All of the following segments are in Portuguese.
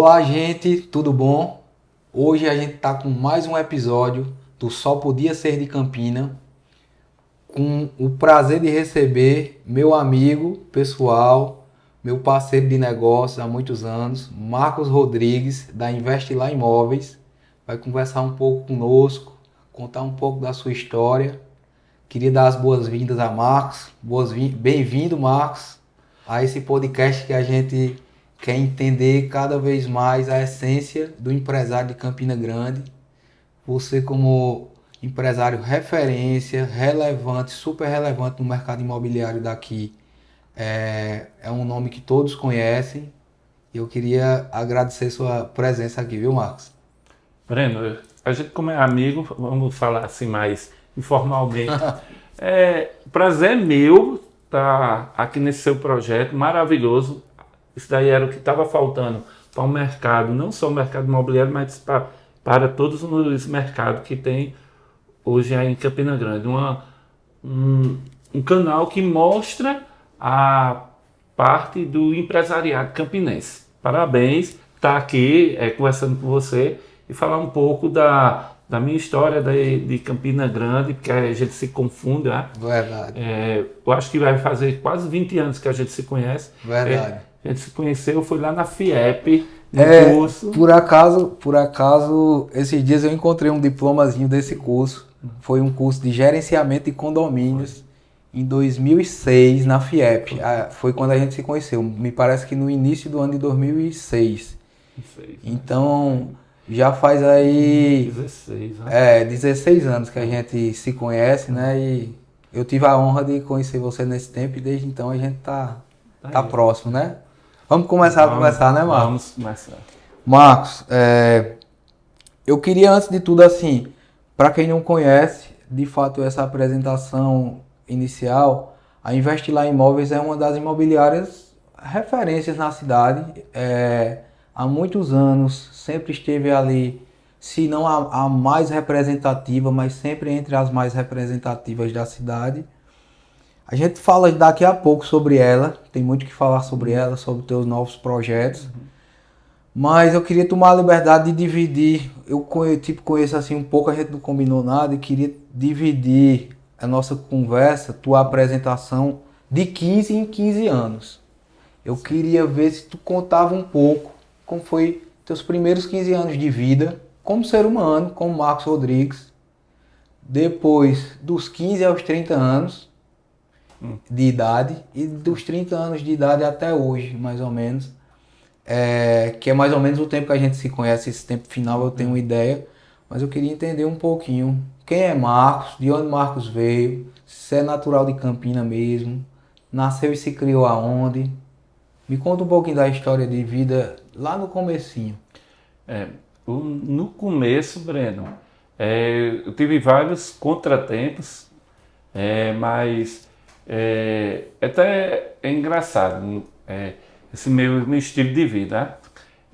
Olá, gente, tudo bom? Hoje a gente tá com mais um episódio do Só Podia Ser de Campina, com o prazer de receber meu amigo pessoal, meu parceiro de negócios há muitos anos, Marcos Rodrigues, da Investe Lá Imóveis. Vai conversar um pouco conosco, contar um pouco da sua história. Queria dar as boas-vindas a Marcos. Bem-vindo, Marcos, a esse podcast que a gente quer entender cada vez mais a essência do empresário de Campina Grande. Você como empresário referência, relevante, super relevante no mercado imobiliário daqui, é um nome que todos conhecem. Eu queria agradecer sua presença aqui, viu, Marcos? Breno, a gente como é amigo, vamos falar assim mais informalmente. Prazer meu estar aqui nesse seu projeto maravilhoso. Isso daí era o que estava faltando para o mercado, não só o mercado imobiliário, mas para todos os mercados que tem hoje aí em Campina Grande. Um canal que mostra a parte do empresariado campinense. Parabéns, estar aqui conversando com você e falar um pouco da minha história de Campina Grande, porque a gente se confunde, né? Verdade, Eu acho que vai fazer quase 20 anos que a gente se conhece. verdade. A gente se conheceu, foi lá na FIEP, no É, curso. por acaso, esses dias eu encontrei um diplomazinho desse curso. Foi um curso de gerenciamento de condomínios em 2006 na FIEP. Foi quando a gente se conheceu. Me parece que no início do ano de 2006. Não sei, né? Então, já faz aí 16, né? 16 anos que a gente se conhece, né? E eu tive a honra de conhecer você nesse tempo e desde então a gente tá Aí. próximo, né? Vamos começar a conversar, né, Marcos? Vamos começar. Marcos, eu queria antes de tudo assim, para quem não conhece, de fato essa apresentação inicial, a Investilar Imóveis é uma das imobiliárias referências na cidade. Há muitos anos sempre esteve ali, se não a mais representativa, mas sempre entre as mais representativas da cidade. A gente fala daqui a pouco sobre ela, tem muito que falar sobre ela, sobre teus novos projetos. Mas eu queria tomar a liberdade de dividir. Conheço assim um pouco, a gente não combinou nada e queria dividir a nossa conversa, tua apresentação, de 15 em 15 anos. Eu queria ver se tu contava um pouco como foi teus primeiros 15 anos de vida como ser humano, como Marcos Rodrigues. Depois dos 15 aos 30 anos de idade e dos 30 anos de idade até hoje, mais ou menos. Que é mais ou menos o tempo que a gente se conhece, esse tempo final eu tenho uma ideia, mas eu queria entender um pouquinho quem é Marcos, de onde Marcos veio, se é natural de Campina mesmo, nasceu e se criou aonde. Me conta um pouquinho da história de vida lá no comecinho. No começo, Breno, eu tive vários contratempos, mas até é engraçado esse meu estilo de vida,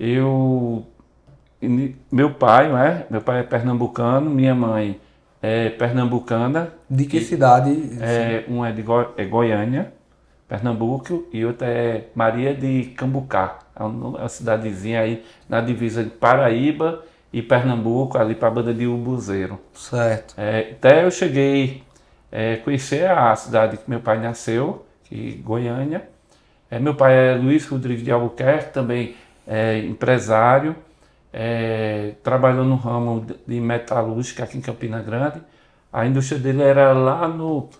né? Meu pai, né? Meu pai é pernambucano, minha mãe é pernambucana. De que cidade? Um é de Goiânia, Pernambuco, e outra é Maria de Cambucá, é uma cidadezinha aí na divisa de Paraíba e Pernambuco, ali para a banda de Ubuzeiro. Certo. Até eu cheguei a conhecer a cidade que meu pai nasceu, Goiânia. Meu pai é Luiz Rodrigues de Albuquerque, também é empresário, trabalhou no ramo de metalúrgica aqui em Campina Grande. A indústria dele era lá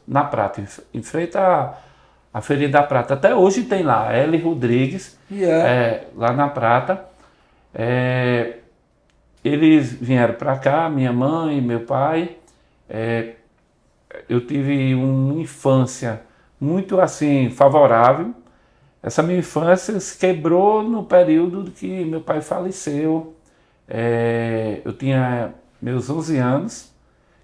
na Prata, em frente à Feira da Prata. Até hoje tem lá, L. Rodrigues, lá na Prata. Eles vieram para cá, minha mãe, meu pai. Eu tive uma infância muito assim favorável. Essa minha infância se quebrou no período que meu pai faleceu. Eu tinha meus 11 anos,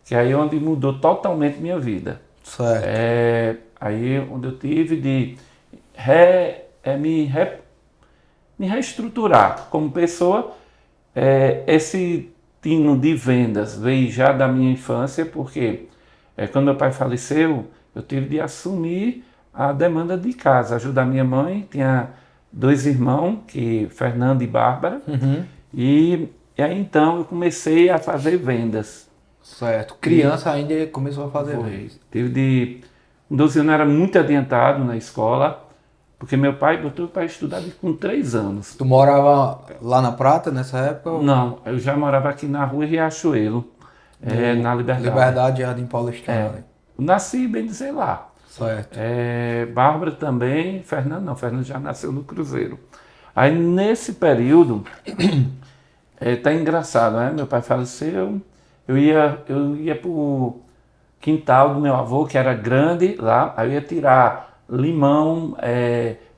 que aí é onde mudou totalmente minha vida. Certo. Aí onde eu tive de me reestruturar como pessoa. Esse tino de vendas veio já da minha infância, porque quando meu pai faleceu, eu tive de assumir a demanda de casa, ajudar minha mãe, tinha 2 irmãos, Fernando e Bárbara, Uhum. e aí então eu comecei a fazer vendas. Certo. Criança ainda começou a fazer Foi. vendas. Tive de... Com 12 anos eu era muito adiantado na escola, porque meu pai botou para estudar com 3 anos. Tu morava lá na Prata nessa época? Não, eu já morava aqui na rua Riachuelo, na Liberdade. Liberdade, Jardim Paulistano. É. Né? Nasci, bem dizer, lá. Certo. Bárbara também, Fernando não, Fernando já nasceu no Cruzeiro. Aí nesse período, tá engraçado, né? Meu pai faleceu, eu ia pro quintal do meu avô, que era grande lá, aí eu ia tirar limão,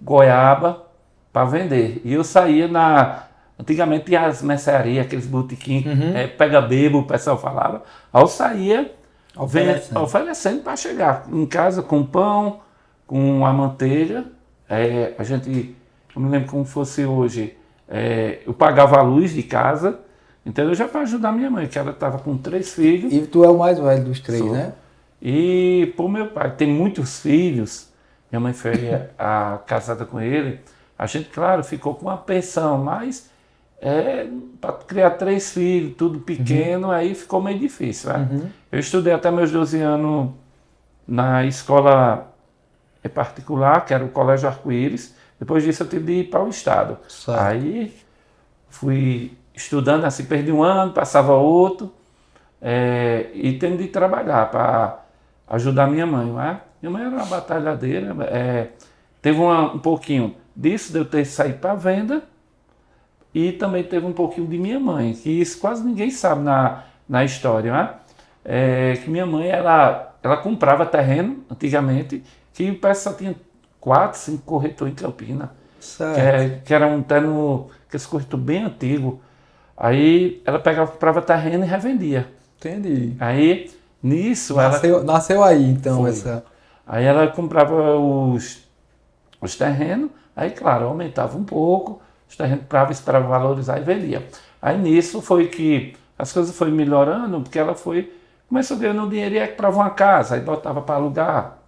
goiaba para vender. E eu saía antigamente tinha as mercearias, aqueles botequins, pega bebo, o pessoal falava. Aí eu saía oferecendo para chegar em casa com pão, com a manteiga. Eu me lembro como fosse hoje, eu pagava a luz de casa, entendeu? Já para ajudar minha mãe, que ela estava com 3 filhos. E tu é o mais velho dos 3, Sou. né? E por meu pai tem muitos filhos, minha mãe foi casada com ele, a gente, claro, ficou com uma pensão, mas para criar 3 filhos, tudo pequeno, aí ficou meio difícil. Né? Eu estudei até meus 12 anos na escola particular, que era o Colégio Arco-Íris. Depois disso eu tive de ir para o estado. Certo. Aí fui estudando, assim, perdi um ano, passava outro, e tendo de trabalhar para ajudar minha mãe. Né? Minha mãe era uma batalhadeira, teve um pouquinho disso, de eu ter saído para venda, e também teve um pouquinho de minha mãe, que isso quase ninguém sabe na história, né? Que minha mãe, ela comprava terreno, antigamente, que parece que só tinha 4, 5 corretores em Campina, que era um terreno, que esse corretor bem antigo. Aí ela comprava terreno e revendia. Entendi. Aí, nisso, Nasceu aí, então, Foi. essa... Aí ela comprava os terrenos, aí, claro, aumentava um pouco, os terrenos para valorizar e vendia. Aí nisso foi que as coisas foram melhorando, porque ela começou ganhando dinheiro e comprava uma casa, aí botava para alugar.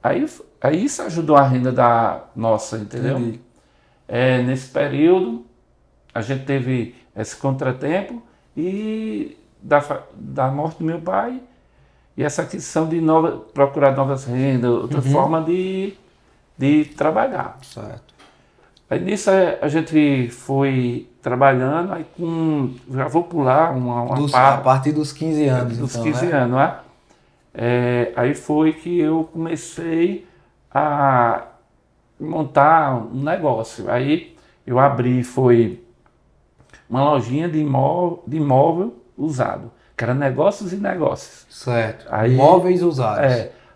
Aí isso ajudou a renda da nossa, entendeu? Entendi. Nesse período, a gente teve esse contratempo e da morte do meu pai e essa questão de procurar novas rendas, outra forma de trabalhar. Certo. Aí nisso a gente foi trabalhando, aí já vou pular A partir dos 15 anos, dos então, 15 né? anos, né? Aí foi que eu comecei a montar um negócio. Aí eu abri, foi uma lojinha de imóvel usado, que era negócios e negócios. Certo. Aí, Móveis usados.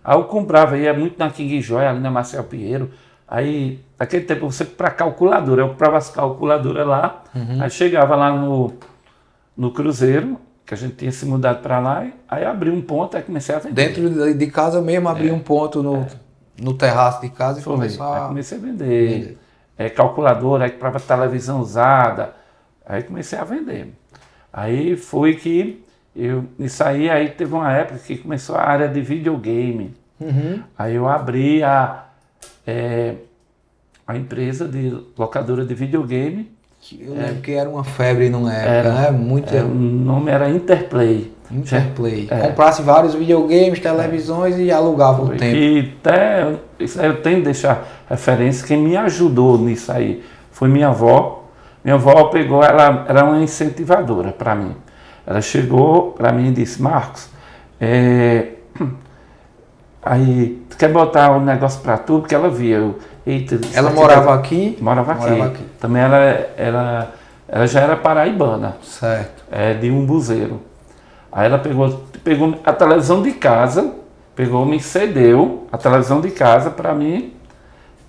Aí eu comprava, ia muito na King Joy, ali na Marcel Pinheiro. Aí, naquele tempo, você para calculadora, eu comprava as calculadoras lá, aí chegava lá no Cruzeiro, que a gente tinha se mudado para lá, aí abri um ponto, aí comecei a vender. Dentro de casa mesmo, abri um ponto no terraço de casa e Foi. começou Aí a... comecei a vender. Calculadora, aí comprava televisão usada, aí comecei a vender. Aí foi que isso aí teve uma época que começou a área de videogame. Aí eu abri a empresa de locadora de videogame. Eu lembro que era uma febre numa época, né? O nome era Interplay. Interplay. Comprasse vários videogames, televisões e alugava o tempo. E até, isso aí eu tenho que deixar referência, quem me ajudou nisso aí foi minha avó. Minha avó pegou, ela era uma incentivadora para mim. Ela chegou para mim e disse: Marcos, aí, tu quer botar um negócio para tu? Porque ela via. Ela morava aqui? Morava aqui. Também ela já era paraibana. Certo. De Umbuzeiro. Aí ela pegou a televisão de casa, me cedeu a televisão de casa para mim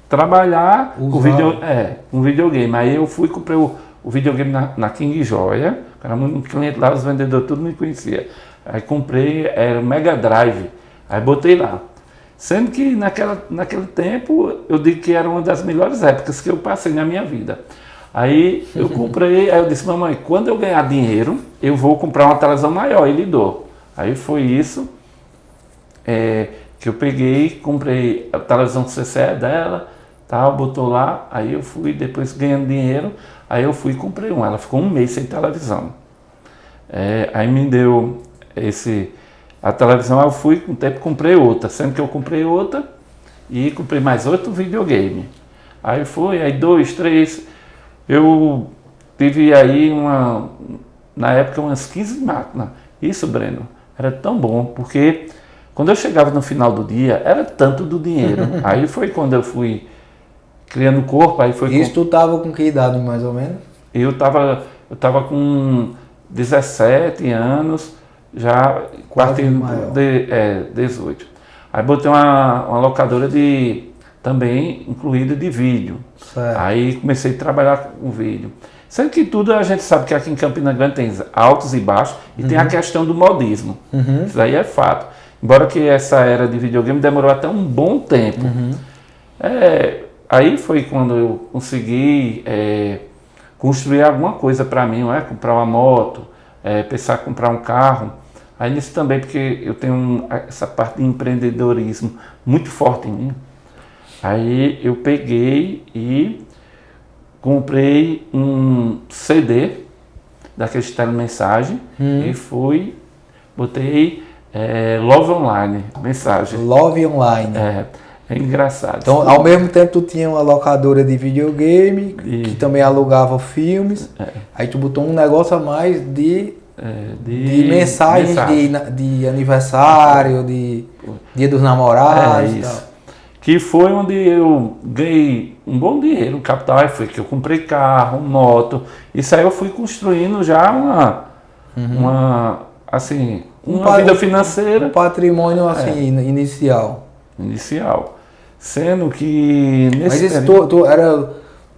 trabalhar um videogame. Aí eu fui e comprei o videogame na King Joia. Era um cliente lá, os vendedores tudo me conhecia. Aí comprei, era o Mega Drive. Aí botei lá. Sendo que naquele tempo eu digo que era uma das melhores épocas que eu passei na minha vida. Aí eu comprei, aí eu disse: mamãe, quando eu ganhar dinheiro, eu vou comprar uma televisão maior e lhe dou. Aí foi isso que eu peguei, comprei a televisão CCE dela, tal, botou lá, aí eu fui, depois ganhando dinheiro, aí eu fui e comprei uma. Ela ficou um mês sem televisão. Aí me deu a televisão, eu fui, com o tempo comprei outra, sendo que eu comprei outra e comprei mais outro videogame. Aí foi, aí 2, 3, eu tive aí na época umas 15 máquinas. Isso, Breno, era tão bom, porque quando eu chegava no final do dia, era tanto do dinheiro. Aí foi quando eu fui criando corpo, aí foi... Isso tu tava com que idade, mais ou menos? Eu tava com 17 anos, já Quase partindo maior. 18. Aí botei uma locadora também incluída de vídeo. Certo. Aí comecei a trabalhar com vídeo. Sendo que tudo a gente sabe que aqui em Campina Grande tem altos e baixos e tem a questão do modismo. Isso aí é fato. Embora que essa era de videogame demorou até um bom tempo. Aí foi quando eu consegui construir alguma coisa para mim, não é? Comprar uma moto, pensar em comprar um carro. Aí nisso também, porque eu tenho essa parte de empreendedorismo muito forte em mim. Aí eu peguei e comprei um CD daqueles telemensagem e botei Love Online, mensagem. Love Online. É engraçado. Então, ao mesmo tempo, tu tinha uma locadora de videogame, que também alugava filmes. Aí tu botou um negócio a mais de mensagens de aniversário, de Dia dos Namorados e tal. Que foi onde eu ganhei um bom dinheiro, um capital. Aí foi que eu comprei carro, moto. Isso aí eu fui construindo já uma vida financeira. Um patrimônio assim, inicial. Sendo que Mas isso tu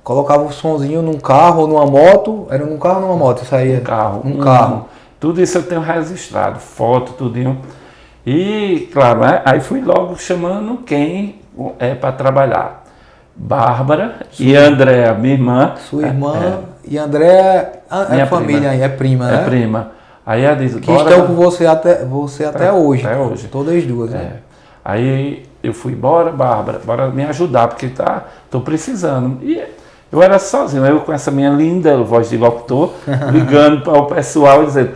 colocava o sonzinho num carro ou numa moto? Era num carro ou numa moto? Isso aí? Um carro. Tudo isso eu tenho registrado, foto, tudinho. E, claro, aí fui logo chamando quem para trabalhar. Bárbara e Andréa, minha irmã. Sua irmã e Andréa é família aí, é prima, né? É prima. Aí ela diz, que estão com você até hoje. Até hoje. Todas as duas, né? Aí eu fui, bora me ajudar, porque tô precisando. E eu era sozinho, eu com essa minha linda voz de locutor, ligando para o pessoal e dizendo,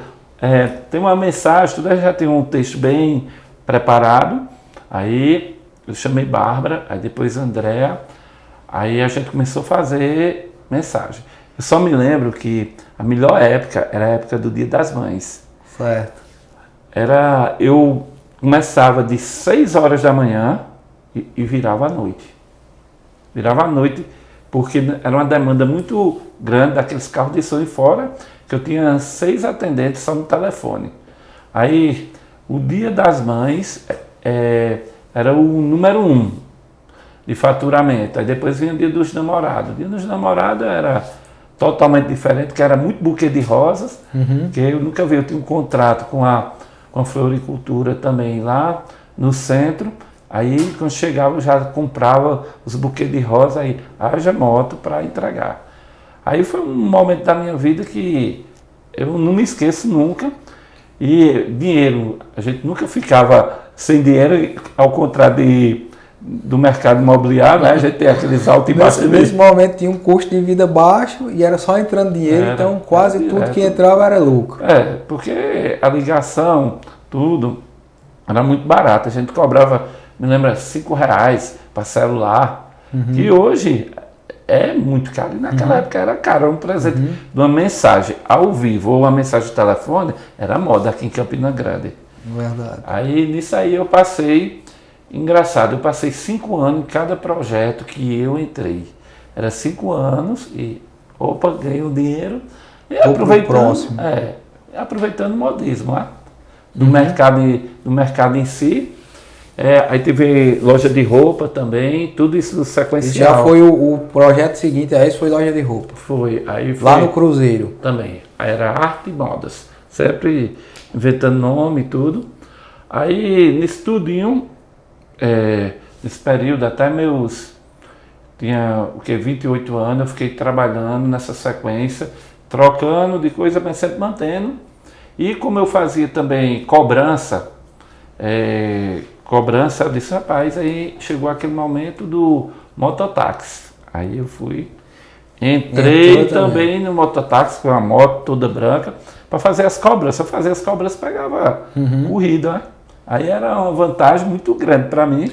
tem uma mensagem, tudo já tem um texto bem preparado. Aí eu chamei Bárbara, aí depois Andréa, aí a gente começou a fazer mensagem. Eu só me lembro que a melhor época era a época do Dia das Mães. Certo. Eu começava de 6 horas da manhã e virava à noite. Virava à noite porque era uma demanda muito grande daqueles carros de som e fora, que eu tinha 6 atendentes só no telefone. Aí, o Dia das Mães era o número 1 de faturamento. Aí depois vinha o Dia dos Namorados. O Dia dos Namorados era totalmente diferente, que era muito buquê de rosas, que eu nunca vi. Eu tinha um contrato com a floricultura também lá no centro. Aí quando chegava eu já comprava os buquês de rosa, aí haja moto para entregar. Aí foi um momento da minha vida que eu não me esqueço nunca. E dinheiro, a gente nunca ficava sem dinheiro, ao contrário do mercado imobiliário, né? A gente tem aqueles altos e baixos. Nesse momento tinha um custo de vida baixo e era só entrando dinheiro, então quase tudo que entrava era lucro. Porque a ligação, tudo, era muito barato. A gente cobrava, me lembra, R$5 para celular, que hoje é muito caro. E naquela época era caro. Um presente de uma mensagem ao vivo ou uma mensagem de telefone era moda aqui em Campina Grande. Verdade. Aí nisso aí eu passei, engraçado, eu passei 5 anos em cada projeto que eu entrei. Era 5 anos e, ganhei um dinheiro e aproveitando o modismo lá, do mercado em si. Aí teve loja de roupa também, tudo isso sequencial. E já foi o projeto seguinte, esse foi loja de roupa. Foi. Lá no Cruzeiro. Também. Aí era arte e modas. Sempre inventando nome e tudo. Aí, nesse tudinho, nesse período, até tinha 28 anos, eu fiquei trabalhando nessa sequência, trocando de coisa, mas sempre mantendo. E como eu fazia também cobrança, eu disse, rapaz, aí chegou aquele momento do mototáxi. Aí eu fui, entrei Entrou também no mototáxi com a moto toda branca para fazer as cobras. Se eu fazia as cobras, pegava corrida, né? Aí era uma vantagem muito grande para mim.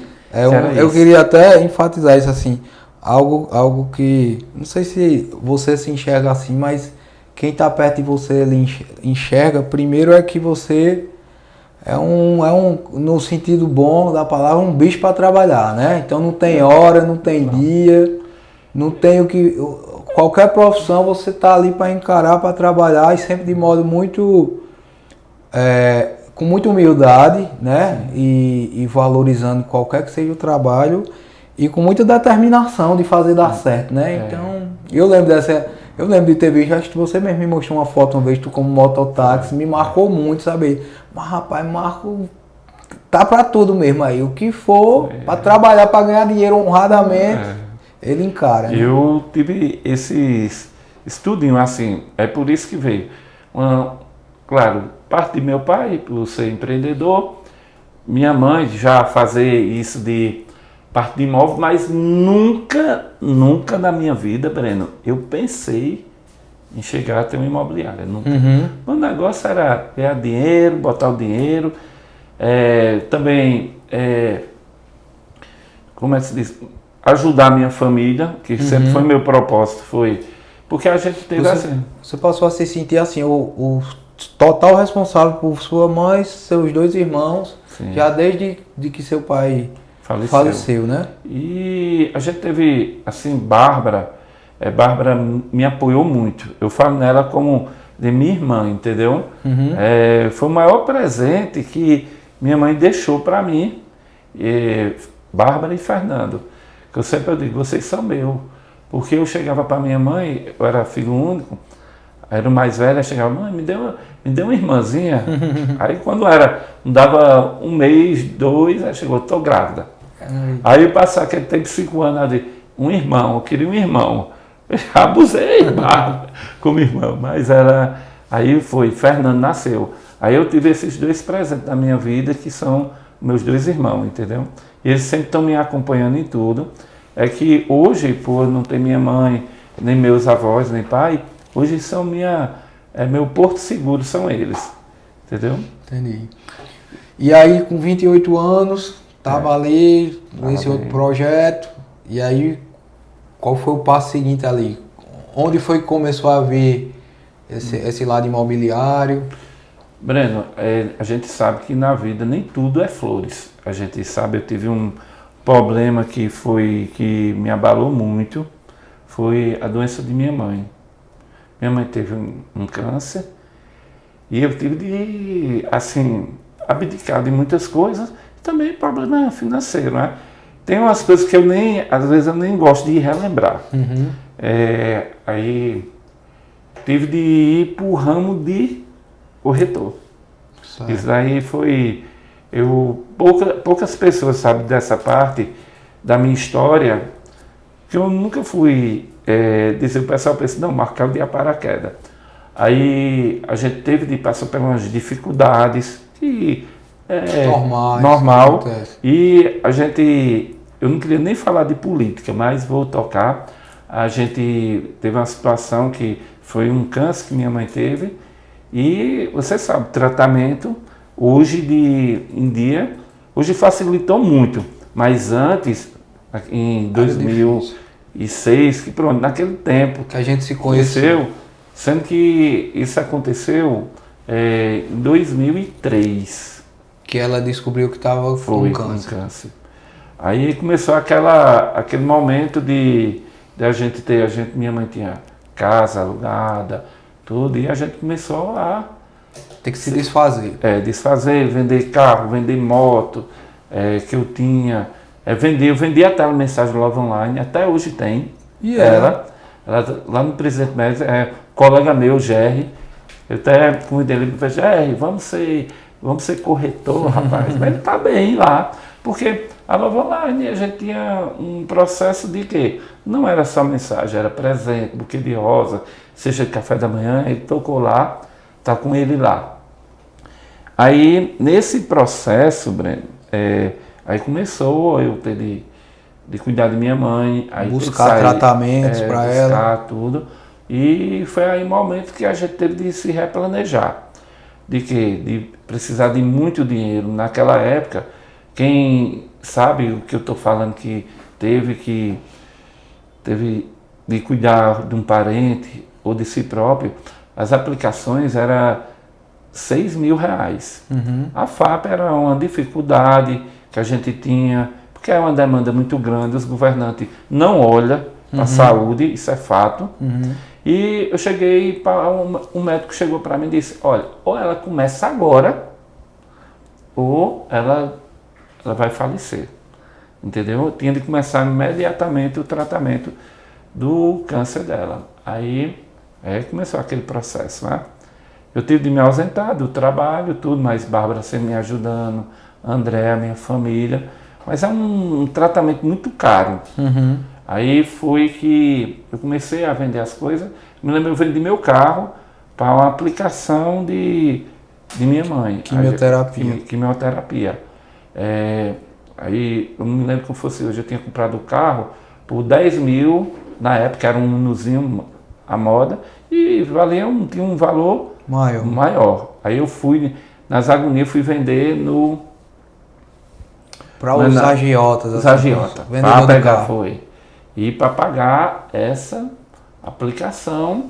Eu queria até enfatizar isso assim, algo que, não sei se você se enxerga assim, mas quem está perto de você ele enxerga, primeiro é que você no sentido bom da palavra, um bicho para trabalhar, né? Então não tem hora, não tem dia, não tem o que... Qualquer profissão você está ali para encarar, para trabalhar e sempre de modo muito... com muita humildade, né? E valorizando qualquer que seja o trabalho e com muita determinação de fazer dar certo, né? Então, eu lembro de ter visto, acho que você mesmo me mostrou uma foto uma vez, tu como mototáxi, me marcou muito, sabe? Mas rapaz, Marco tá pra tudo mesmo aí, o que for pra trabalhar, pra ganhar dinheiro honradamente, ele encara. Né? Eu tive esses estudinhos assim, é por isso que veio. Claro, parte de meu pai, por ser empreendedor, minha mãe já fazer isso de parte de imóvel, mas nunca na minha vida, Breno, eu pensei em chegar a ter uma imobiliária. Nunca. O negócio era ganhar dinheiro, botar o dinheiro, também, como é que se diz? Ajudar a minha família, que sempre foi meu propósito, porque a gente teve assim. Você passou a se sentir assim, o total responsável por sua mãe, seus dois irmãos, sim, já desde que seu pai faleceu, né? E a gente teve, assim, Bárbara me apoiou muito. Eu falo nela como de minha irmã, entendeu? Foi o maior presente que minha mãe deixou para mim, Bárbara e Fernando. Que eu sempre digo, vocês são meus. Porque eu chegava para minha mãe, eu era filho único, era o mais velho, eu chegava, mãe, me deu uma irmãzinha. Aí quando dava um mês, 2, aí chegou, tô grávida. Aí passar aquele tempo, 5 anos, ali, um irmão, eu queria um irmão. Eu abusei como irmão, mas aí Fernando nasceu. Aí eu tive esses 2 presentes na minha vida, que são meus 2 irmãos, entendeu? E eles sempre estão me acompanhando em tudo. É que hoje, por não ter minha mãe, nem meus avós, nem pai, hoje são meu porto seguro, são eles. Entendeu? Entendi. E aí, com 28 anos, estava ali nesse outro projeto. E aí, qual foi o passo seguinte ali? Onde foi que começou a ver esse lado imobiliário? Breno, a gente sabe que na vida nem tudo é flores. A gente sabe, eu tive um problema que me abalou muito, foi a doença de minha mãe. Minha mãe teve um câncer e eu tive de, assim, abdicar de muitas coisas, também problema financeiro, né? Tem umas coisas que às vezes eu nem gosto de relembrar. Aí tive de ir para o ramo de corretor. Certo. Isso daí foi... poucas pessoas sabem dessa parte da minha história, que eu nunca fui dizer, o pessoal pensa, não, marcar o dia paraquedas. Aí a gente teve de passar por umas dificuldades que normal. E eu não queria nem falar de política, mas vou tocar. A gente teve uma situação que foi um câncer que minha mãe teve, e você sabe, tratamento hoje em dia, hoje facilitou muito, mas antes, em 2006, que pronto, naquele tempo que a gente se conheceu, sendo que isso aconteceu em 2003. Que ela descobriu que estava com câncer. Aí começou aquele momento de a gente minha mãe tinha casa alugada, tudo, e a gente começou a ter que se desfazer. Desfazer, vender carro, vender moto, que eu tinha. Eu vendi até a mensagem Love Online, até hoje tem. Ela lá no Presidente Médici, colega meu, Jerry, eu até convidei ele para Jerry, vamos ser corretor, rapaz. Mas ele está bem lá, porque a Love Online a gente tinha um processo de quê? Não era só mensagem, era presente, buquê de rosa, seja de café da manhã, ele tocou lá, está com ele lá. Aí, nesse processo, Breno, aí começou eu ter de de cuidar de minha mãe. Aí buscar tratamentos para ela. Buscar tudo. E foi aí o momento que a gente teve de se replanejar. De quê? De precisar de muito dinheiro. Naquela época, quem sabe o que eu estou falando, que teve de cuidar de um parente ou de si próprio, as aplicações eram R$6.000. A FAP era uma dificuldade que a gente tinha, porque é uma demanda muito grande, os governantes não olham para a saúde, isso é fato. E eu cheguei para um médico chegou para mim e disse, olha, ou ela começa agora, ou ela vai falecer. Entendeu? Eu tinha de começar imediatamente o tratamento do câncer dela. Aí começou aquele processo, né? Eu tive de me ausentar do trabalho, tudo, mas Bárbara sempre me ajudando, André, a minha família. Mas é um tratamento muito caro. Aí foi que eu comecei a vender as coisas. Me lembro, eu vendi meu carro para uma aplicação de minha mãe. Quimioterapia. Quimioterapia. Aí eu me lembro como fosse hoje, eu tinha comprado o carro por 10 mil, na época era um Unozinho à moda, e tinha um valor maior. Aí eu fui, nas agonias, fui vender para os agiotas. Os agiotas. Para pegar, foi. E para pagar essa aplicação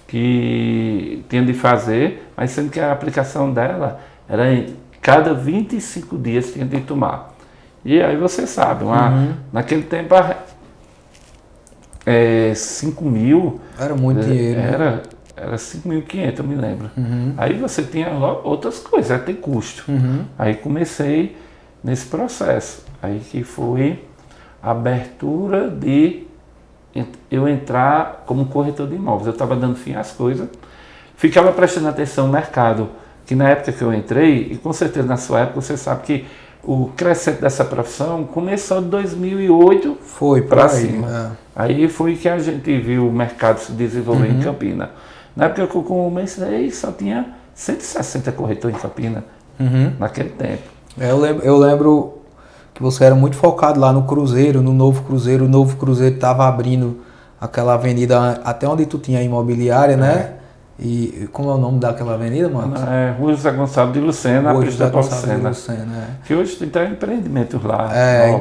que tinha de fazer, mas sendo que a aplicação dela era cada 25 dias tinha de tomar. E aí você sabe, naquele tempo 5 mil... Era muito dinheiro. Era 5.500, eu me lembro. Aí você tinha outras coisas, tem custo. Aí comecei nesse processo. Aí que foi a abertura de eu entrar como corretor de imóveis. Eu estava dando fim às coisas, ficava prestando atenção no mercado, que na época que eu entrei, e com certeza na sua época você sabe que o crescimento dessa profissão começou de 2008 para cima. Aí foi que a gente viu o mercado se desenvolver em Campina. Na época que eu comecei, só tinha 160 corretores em Campina, naquele tempo. Eu lembro que você era muito focado lá no Cruzeiro, no Novo Cruzeiro. O Novo Cruzeiro estava abrindo aquela avenida até onde tu tinha a imobiliária, né? E como é o nome daquela avenida, mano? Rua José Gonçalves de Lucena, Rua José Gonçalves de Lucena, que hoje tem até empreendimentos lá.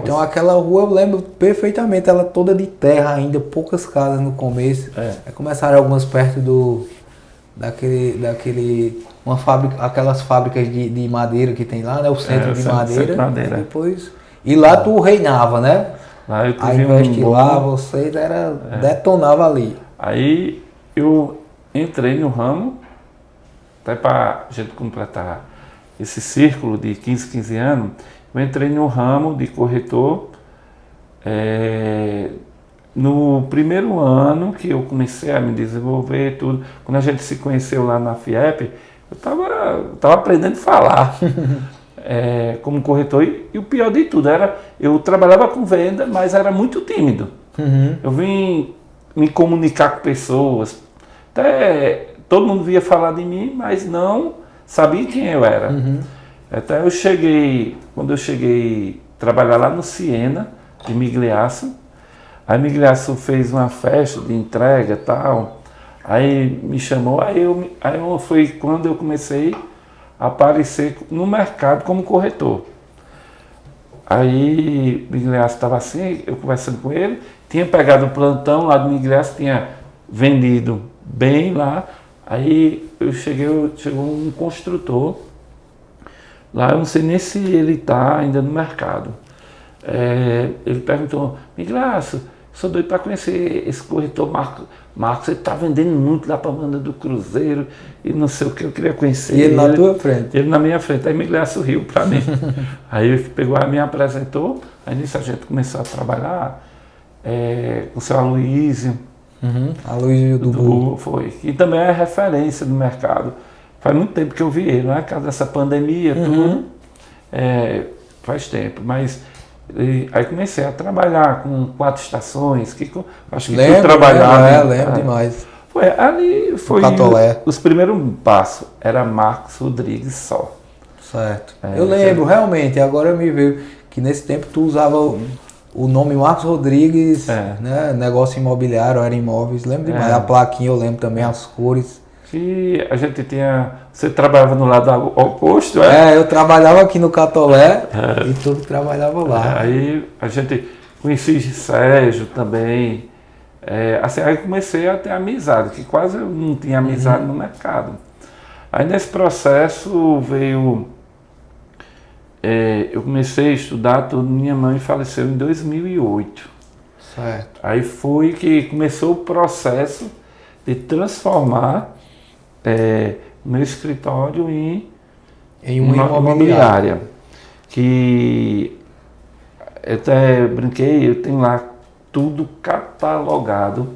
Então aquela rua eu lembro perfeitamente, ela toda de terra ainda, poucas casas no começo. Aí começaram algumas perto daquele uma fábrica, aquelas fábricas de madeira que tem lá, né? O centro de madeira. Depois, e lá tu reinava, né? Lá eu aí lá você detonava ali. Aí eu entrei no ramo, até para a gente completar esse círculo de 15 anos, eu entrei no ramo de corretor. No primeiro ano que eu comecei a me desenvolver, tudo, quando a gente se conheceu lá na FIEP, eu tava aprendendo a falar como corretor. E o pior de tudo era, eu trabalhava com venda, mas era muito tímido. Eu vim me comunicar com pessoas, até todo mundo via falar de mim, mas não sabia quem eu era. Até quando eu cheguei a trabalhar lá no Siena, de Migliaço, aí Migliaço fez uma festa de entrega e tal, aí me chamou, foi quando eu comecei a aparecer no mercado como corretor. Aí Migliaço estava assim, eu conversando com ele, tinha pegado o plantão lá do Migliaço, tinha vendido bem lá, aí chegou um construtor, lá eu não sei nem se ele está ainda no mercado. Ele perguntou, Migliaço, sou doido para conhecer esse corretor Marcos, ele está vendendo muito lá para a banda do Cruzeiro e não sei o que, eu queria conhecer. E ele na tua frente? Ele na minha frente, aí Migliaço riu para mim. Aí ele pegou, me apresentou, aí nisso a gente começou a trabalhar com o seu Aloysio. Aloysio do Burro. Foi, e também é referência do mercado. Faz muito tempo que eu vi ele, né? Por causa dessa pandemia, tudo. Faz tempo, mas... aí comecei a trabalhar com 4 estações, acho que tu trabalhava. Lembro demais. Ali foi os primeiros passos, era Marcos Rodrigues só. Certo. Eu lembro, realmente, agora me veio que nesse tempo tu usava o nome Marcos Rodrigues, É. né? Negócio imobiliário, era imóveis, lembro demais. É. A plaquinha eu lembro também, as cores. Que a gente tinha. Você trabalhava no lado oposto, é? Eu trabalhava aqui no Catolé e tudo trabalhava lá. Aí a gente conhecia Sérgio também. Assim, aí comecei a ter amizade, que quase eu não tinha amizade no mercado. Aí nesse processo veio. Eu comecei a estudar tudo, minha mãe faleceu em 2008. Certo. Aí foi que começou o processo de transformar meu escritório em Uma imobiliária. Que eu até brinquei, eu tenho lá tudo catalogado,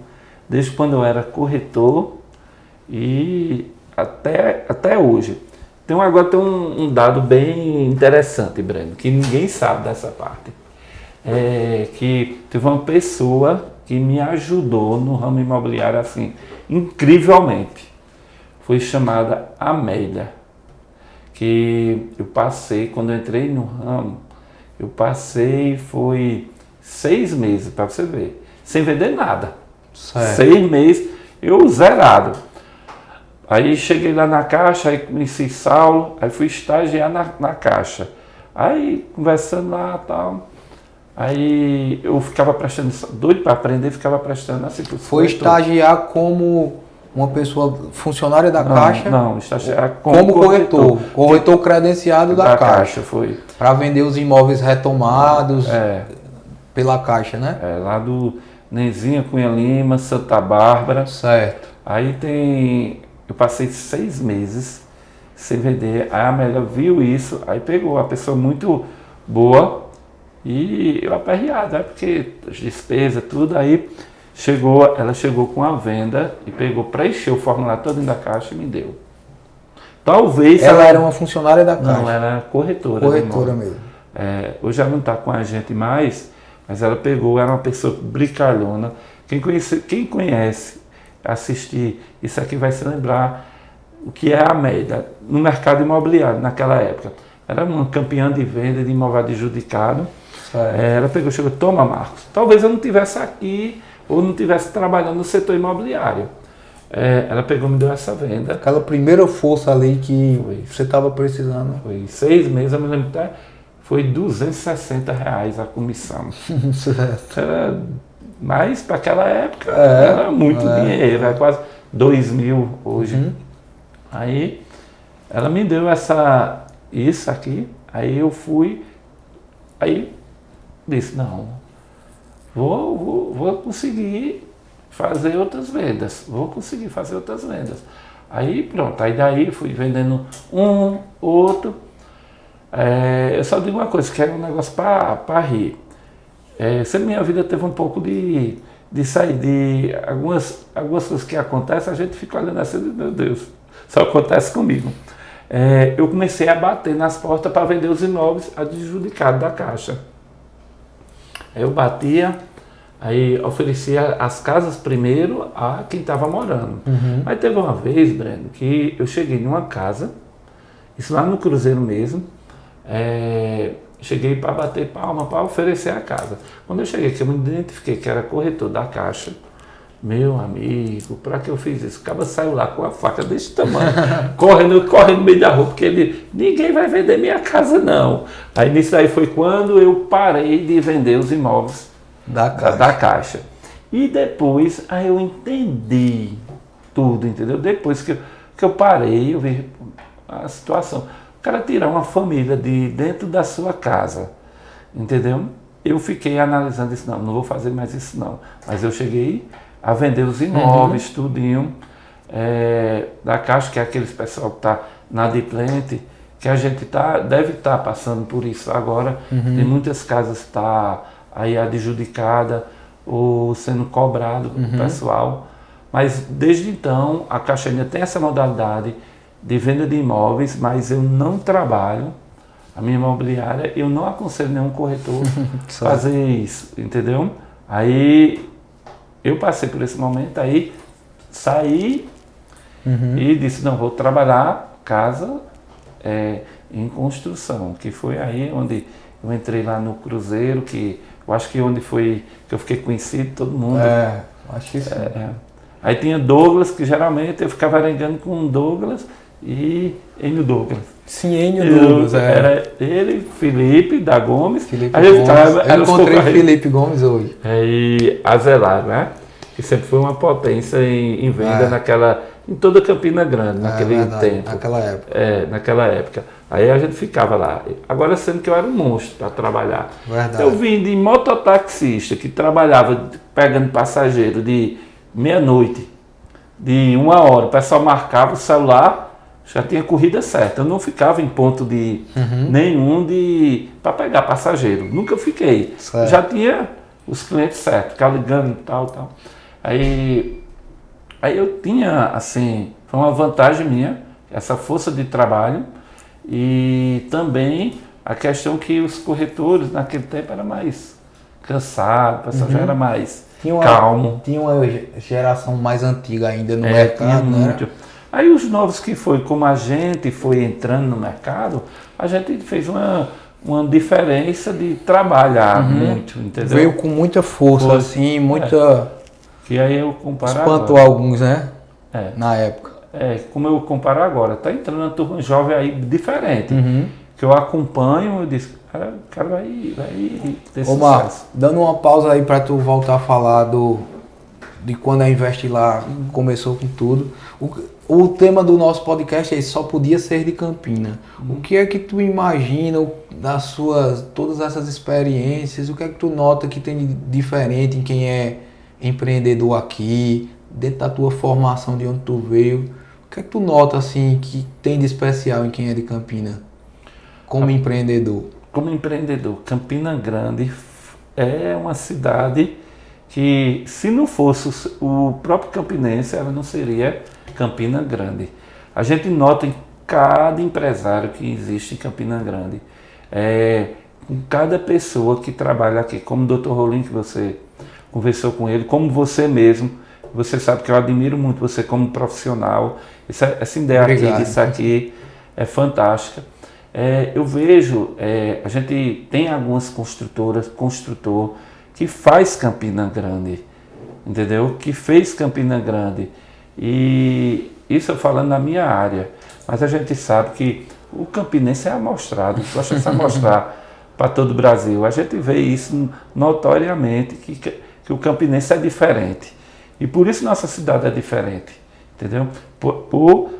desde quando eu era corretor e até hoje. Agora tem um dado bem interessante, Breno, que ninguém sabe dessa parte. Que teve uma pessoa que me ajudou no ramo imobiliário assim, incrivelmente. Foi chamada Amélia, que eu passei, quando eu entrei no ramo, foi 6 meses, para você ver, sem vender nada. Certo. 6 meses, eu zerado. Aí cheguei lá na Caixa, aí conheci Saulo, aí fui estagiar na Caixa. Aí conversando lá e tal, aí eu ficava prestando, doido para aprender, ficava prestando assim. Foi estagiar como uma pessoa funcionária da Caixa? Não, estagiar como corretor. Corretor credenciado da Caixa. Foi. Para vender os imóveis retomados pela Caixa, né? Lá do Nenzinha Cunha Lima, Santa Bárbara. Certo. Aí eu passei 6 meses sem vender. Aí a Amélia viu isso, aí pegou, a pessoa muito boa e eu aperreado, né? Porque as despesas, tudo, aí ela chegou com a venda e preencheu o formulário todo da Caixa e me deu. Talvez ela era uma funcionária da Caixa? Não, ela era corretora. Corretora mesmo. Hoje ela não está com a gente mais, mas ela pegou, era uma pessoa brincalhona. Quem conhece, assistir, isso aqui vai se lembrar o que é a Amélia no mercado imobiliário naquela época. Era uma campeã de venda de imóvel adjudicado. Ela chegou, toma, Marcos, talvez eu não estivesse aqui ou não estivesse trabalhando no setor imobiliário. Ela pegou e me deu essa venda. Aquela primeira força ali que você estava precisando. Foi 6 meses, eu me lembro até, foi R$260 a comissão. Mas para aquela época era muito dinheiro, era quase 2.000 hoje. Aí ela me deu isso aqui, aí eu fui, aí disse, não, vou conseguir fazer outras vendas, Aí pronto, aí daí fui vendendo outro. Eu só digo uma coisa, que era um negócio para rir. Sempre minha vida teve um pouco de sair de algumas coisas que acontecem, a gente fica olhando assim, meu Deus, só acontece comigo. Eu comecei a bater nas portas para vender os imóveis adjudicados da Caixa. Eu batia, aí oferecia as casas primeiro a quem estava morando. Aí teve uma vez, Breno, que eu cheguei numa casa, isso lá no Cruzeiro mesmo, cheguei para bater palma, para oferecer a casa. Quando eu cheguei, que eu me identifiquei que era corretor da Caixa, meu amigo, para que eu fiz isso? O cara saiu lá com a faca desse tamanho, correndo no meio da rua, porque ninguém vai vender minha casa não. Aí nisso aí foi quando eu parei de vender os imóveis da Caixa. E depois, aí eu entendi tudo, entendeu? Depois que eu parei, eu vi a situação. O cara tirar uma família de dentro da sua casa, entendeu? Eu fiquei analisando isso, não vou fazer mais isso não. Mas eu cheguei a vender os imóveis, tudinho, da Caixa, que é aqueles pessoal que está na Adimplente, que a gente deve estar passando por isso agora. Tem muitas casas que estão aí adjudicada ou sendo cobrado pelo pessoal. Mas desde então a Caixa ainda tem essa modalidade de venda de imóveis, mas eu não trabalho, a minha imobiliária, eu não aconselho nenhum corretor fazer isso, entendeu? Aí eu passei por esse momento, aí saí e disse, não, vou trabalhar casa em construção, que foi aí onde eu entrei lá no Cruzeiro, que eu acho que onde foi que eu fiquei conhecido, todo mundo. Acho que sim. Aí tinha Douglas, que geralmente eu ficava arengando com Douglas e Enio Douglas. Sim, Enio Douglas, Era ele, Felipe da Gomes. Felipe Aí eu Gomes. ficava, Eu encontrei Felipe Gomes hoje. E Azelar, né? Que sempre foi uma potência em venda em toda Campina Grande, naquele tempo. Naquela época. Naquela época. Aí a gente ficava lá. Agora sendo que eu era um monstro para trabalhar. Verdade. Eu vim de mototaxista, que trabalhava pegando passageiro de meia-noite, de 1 hora. O pessoal marcava o celular, já tinha corrida certa. Eu não ficava em ponto de nenhum para pegar passageiro. Nunca fiquei. Certo. Já tinha os clientes certos, ficava ligando e tal. Aí eu tinha, assim, foi uma vantagem minha, essa força de trabalho e também a questão que os corretores naquele tempo eram mais cansados, o pessoal já era mais calmo. Tinha uma geração mais antiga ainda no tinha mercado, muito. né? Aí os novos que foi, como a gente foi entrando no mercado, a gente fez uma diferença de trabalhar muito, entendeu? Veio com muita força, assim, muita... Que aí eu comparo Espantou agora. alguns, né? Na época. Como eu comparo agora, tá entrando uma turma jovem aí diferente. Que eu acompanho, eu disse, cara, o cara vai ter sucesso. Marcos, dando uma pausa aí para tu voltar a falar de quando a Investe lá começou com tudo. O tema do nosso podcast é só podia ser de Campina. O que é que tu imagina das todas essas experiências? O que é que tu nota que tem de diferente em quem é empreendedor aqui, dentro da tua formação de onde tu veio? O que é que tu nota assim que tem de especial em quem é de Campina como empreendedor? Como empreendedor, Campina Grande é uma cidade que, se não fosse o próprio campinense, ela não seria Campina Grande. A gente nota em cada empresário que existe em Campina Grande, com cada pessoa que trabalha aqui, como o Dr. Rolim, que você conversou com ele, como você mesmo. Você sabe que eu admiro muito você como profissional. Essa ideia disso aqui é fantástica. Eu vejo, a gente tem algumas construtor que faz Campina Grande, entendeu? Que fez Campina Grande. E isso eu falando na minha área. Mas a gente sabe que o campinense é amostrado, gosta de se amostrar para todo o Brasil. A gente vê isso notoriamente, que o campinense é diferente. E por isso nossa cidade é diferente, entendeu? Por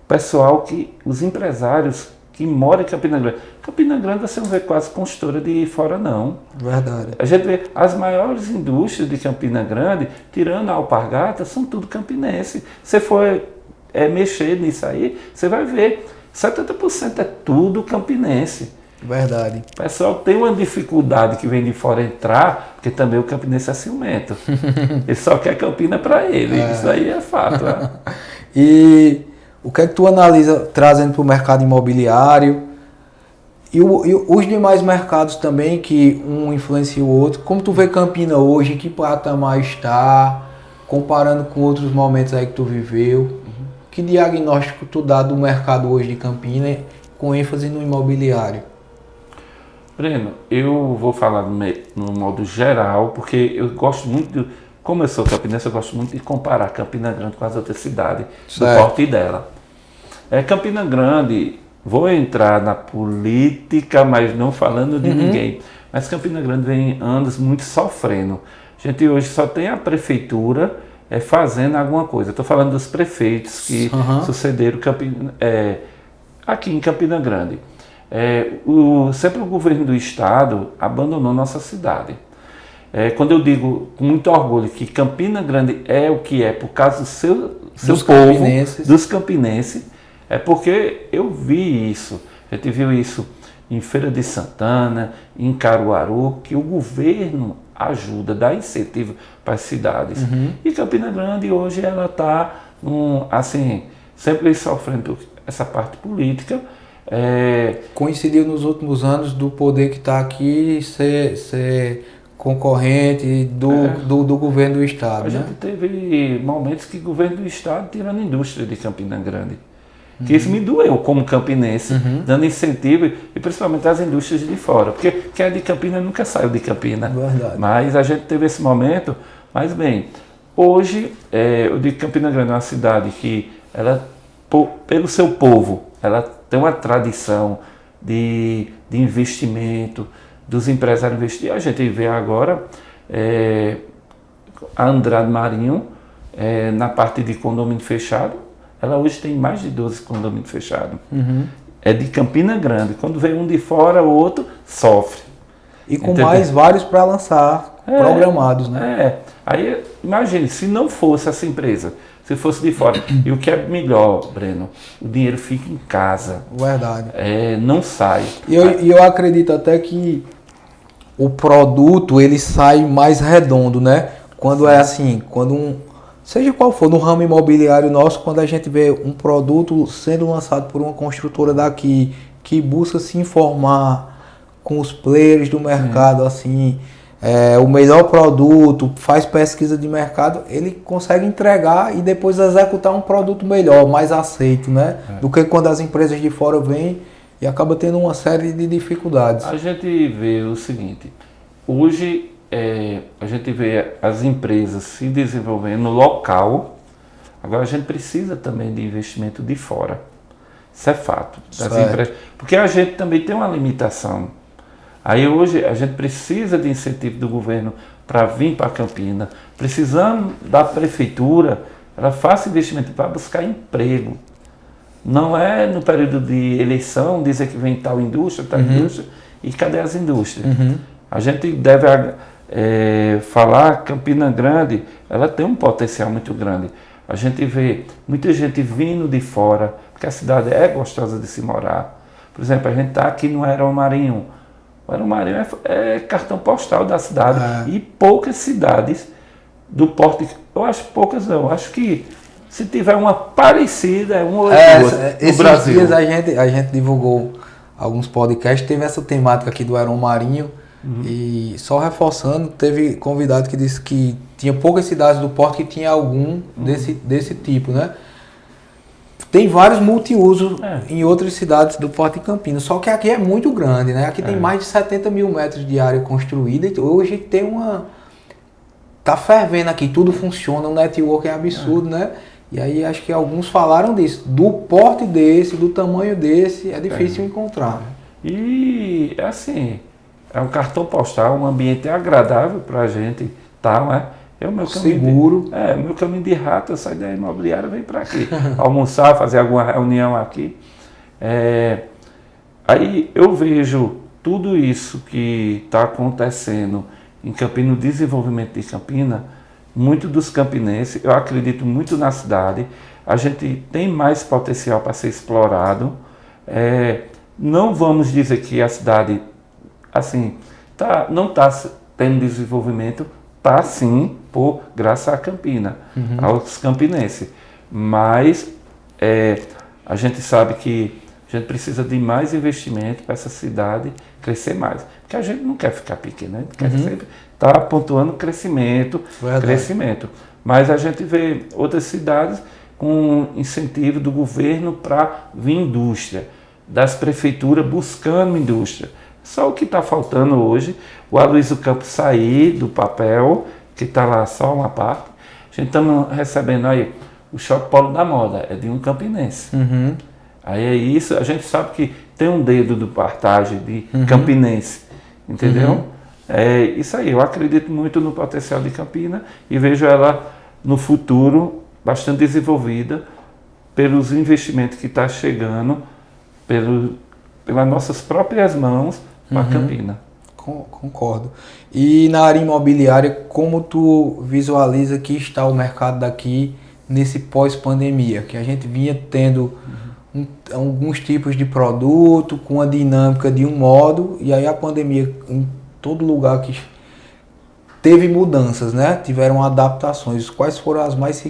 pessoal os empresários que moram em Campina Grande. Campina Grande você não vê quase consultora de fora, não. Verdade. A gente vê as maiores indústrias de Campina Grande, tirando a Alpargatas, são tudo campinense. Você for mexer nisso aí, você vai ver, 70% é tudo campinense. Verdade. O pessoal tem uma dificuldade que vem de fora entrar, porque também o campinense é ciumento. Ele só quer Campina para ele. Isso aí é fato. Né? E o que é que tu analisa trazendo para o mercado imobiliário e os demais mercados também, que um influencia o outro? Como tu vê Campina hoje, em que patamar está, comparando com outros momentos aí que tu viveu? Que diagnóstico tu dá do mercado hoje de Campina, com ênfase no imobiliário? Breno, eu vou falar no modo geral, porque eu gosto muito como eu sou campinense, eu gosto muito de comparar Campina Grande com as outras cidades, do porte dela. Campina Grande, vou entrar na política, mas não falando de ninguém, mas Campina Grande vem anos muito sofrendo. A gente hoje só tem a prefeitura fazendo alguma coisa. Estou falando dos prefeitos que sucederam aqui em Campina Grande. Sempre o governo do estado abandonou nossa cidade. Quando eu digo com muito orgulho que Campina Grande é o que é por causa do seu povo, dos campinenses, é porque eu vi isso. A gente viu isso em Feira de Santana, em Caruaru, que o governo ajuda, dá incentivo para as cidades. E Campina Grande hoje ela está assim, sempre sofrendo essa parte política. Coincidiu nos últimos anos do poder que está aqui ser concorrente do governo do estado. A gente teve momentos que o governo do estado tirando a indústria de Campina Grande. Que isso me doeu como campinense, dando incentivo, e principalmente às indústrias de fora. Porque quem é de Campina nunca saiu de Campina. Verdade. Mas a gente teve esse momento. Mas bem, hoje eu digo que Campina Grande é uma cidade que, ela, pelo seu povo, ela tem uma tradição de investimento, dos empresários investir. A gente vê agora a Andrade Marinho, na parte de condomínio fechado, ela hoje tem mais de 12 condomínios fechados. É de Campina Grande. Quando vem um de fora, o outro sofre. E com mais vários para lançar, programados, né? Aí, imagine, se não fosse essa empresa, se fosse de fora. E o que é melhor, Breno, o dinheiro fica em casa. Verdade. Não sai. E eu acredito até que o produto, ele sai mais redondo, né? Quando é assim, seja qual for, no ramo imobiliário nosso, quando a gente vê um produto sendo lançado por uma construtora daqui, que busca se informar com os players do mercado, assim, o melhor produto, faz pesquisa de mercado, ele consegue entregar e depois executar um produto melhor, mais aceito, né? Do que quando as empresas de fora vêm e acaba tendo uma série de dificuldades. A gente vê o seguinte, hoje a gente vê as empresas se desenvolvendo no local, agora a gente precisa também de investimento de fora. Isso é fato. Das empresas, porque a gente também tem uma limitação. Aí hoje a gente precisa de incentivo do governo para vir para Campina. Precisamos da prefeitura, ela faça investimento para buscar emprego. Não é no período de eleição dizer que vem tal indústria, e cadê as indústrias? A gente deve falar, Campina Grande, ela tem um potencial muito grande. A gente vê muita gente vindo de fora, porque a cidade é gostosa de se morar. Por exemplo, a gente está aqui no Aeromarinho. O Aeromarinho é cartão postal da cidade. E poucas cidades do porte, eu acho poucas não, acho que se tiver uma parecida, é uma ou outra no Brasil. Esses dias a gente divulgou alguns podcasts, teve essa temática aqui do Aeromarinho. E só reforçando, teve convidado que disse que tinha poucas cidades do porto que tinha algum desse tipo, né? Tem vários multiusos em outras cidades do Porto de Campinas, só que aqui é muito grande, né? Aqui tem mais de 70 mil metros de área construída e hoje tem tá fervendo aqui, tudo funciona, o network é absurdo, né? E aí acho que alguns falaram disso, do porte desse, do tamanho desse, é difícil encontrar. E assim, é um cartão postal, um ambiente agradável para a gente, tá, né? É o meu caminho seguro. O meu caminho de rato, eu saio da imobiliária e venho para aqui. Almoçar, fazer alguma reunião aqui. Aí eu vejo tudo isso que está acontecendo em Campina, no desenvolvimento de Campina, muito dos campinenses, eu acredito muito na cidade, a gente tem mais potencial para ser explorado. Não vamos dizer que a cidade assim, não está tendo desenvolvimento, está sim, graças à Campina, aos campinenses. Mas a gente sabe que a gente precisa de mais investimento para essa cidade crescer mais. Porque a gente não quer ficar pequeno, a gente quer sempre estar pontuando crescimento. Mas a gente vê outras cidades com incentivo do governo para vir indústria, das prefeituras buscando indústria. Só o que está faltando hoje, o Aloysio Campos sair do papel, que está lá só uma parte. A gente está recebendo aí o Shopping Polo da Moda, é de um campinense. Aí é isso, a gente sabe que tem um dedo do Partage de campinense, entendeu? É isso aí, eu acredito muito no potencial de Campina e vejo ela no futuro bastante desenvolvida pelos investimentos que está chegando, pelas nossas próprias mãos para Campina. Concordo. E na área imobiliária, como tu visualiza que está o mercado daqui nesse pós-pandemia? Que a gente vinha tendo alguns tipos de produto, com a dinâmica de um modo, e aí a pandemia em todo lugar que teve mudanças, né? Tiveram adaptações. Quais foram as mais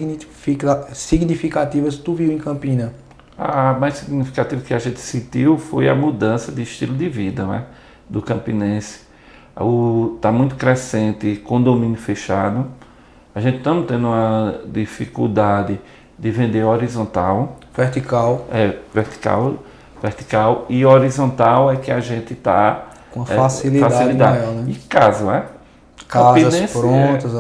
significativas que tu viu em Campina? A mais significativa que a gente sentiu foi a mudança de estilo de vida, né, do campinense. Está muito crescente, condomínio fechado. A gente está tendo uma dificuldade de vender horizontal. Vertical. Vertical e horizontal é que a gente está com facilidade maior, né? E casa, né? Casas prontas,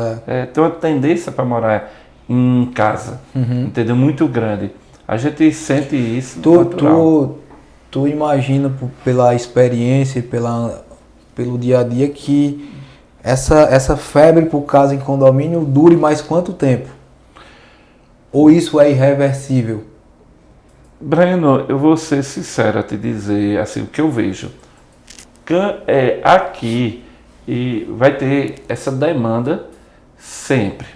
tem uma tendência para morar em casa, entendeu? Muito grande. A gente sente isso natural. Tu imagina pela experiência e pelo dia a dia que essa febre por casa em condomínio dure mais quanto tempo? Ou isso é irreversível? Breno, eu vou ser sincero a te dizer assim, o que eu vejo. Aqui vai ter essa demanda sempre.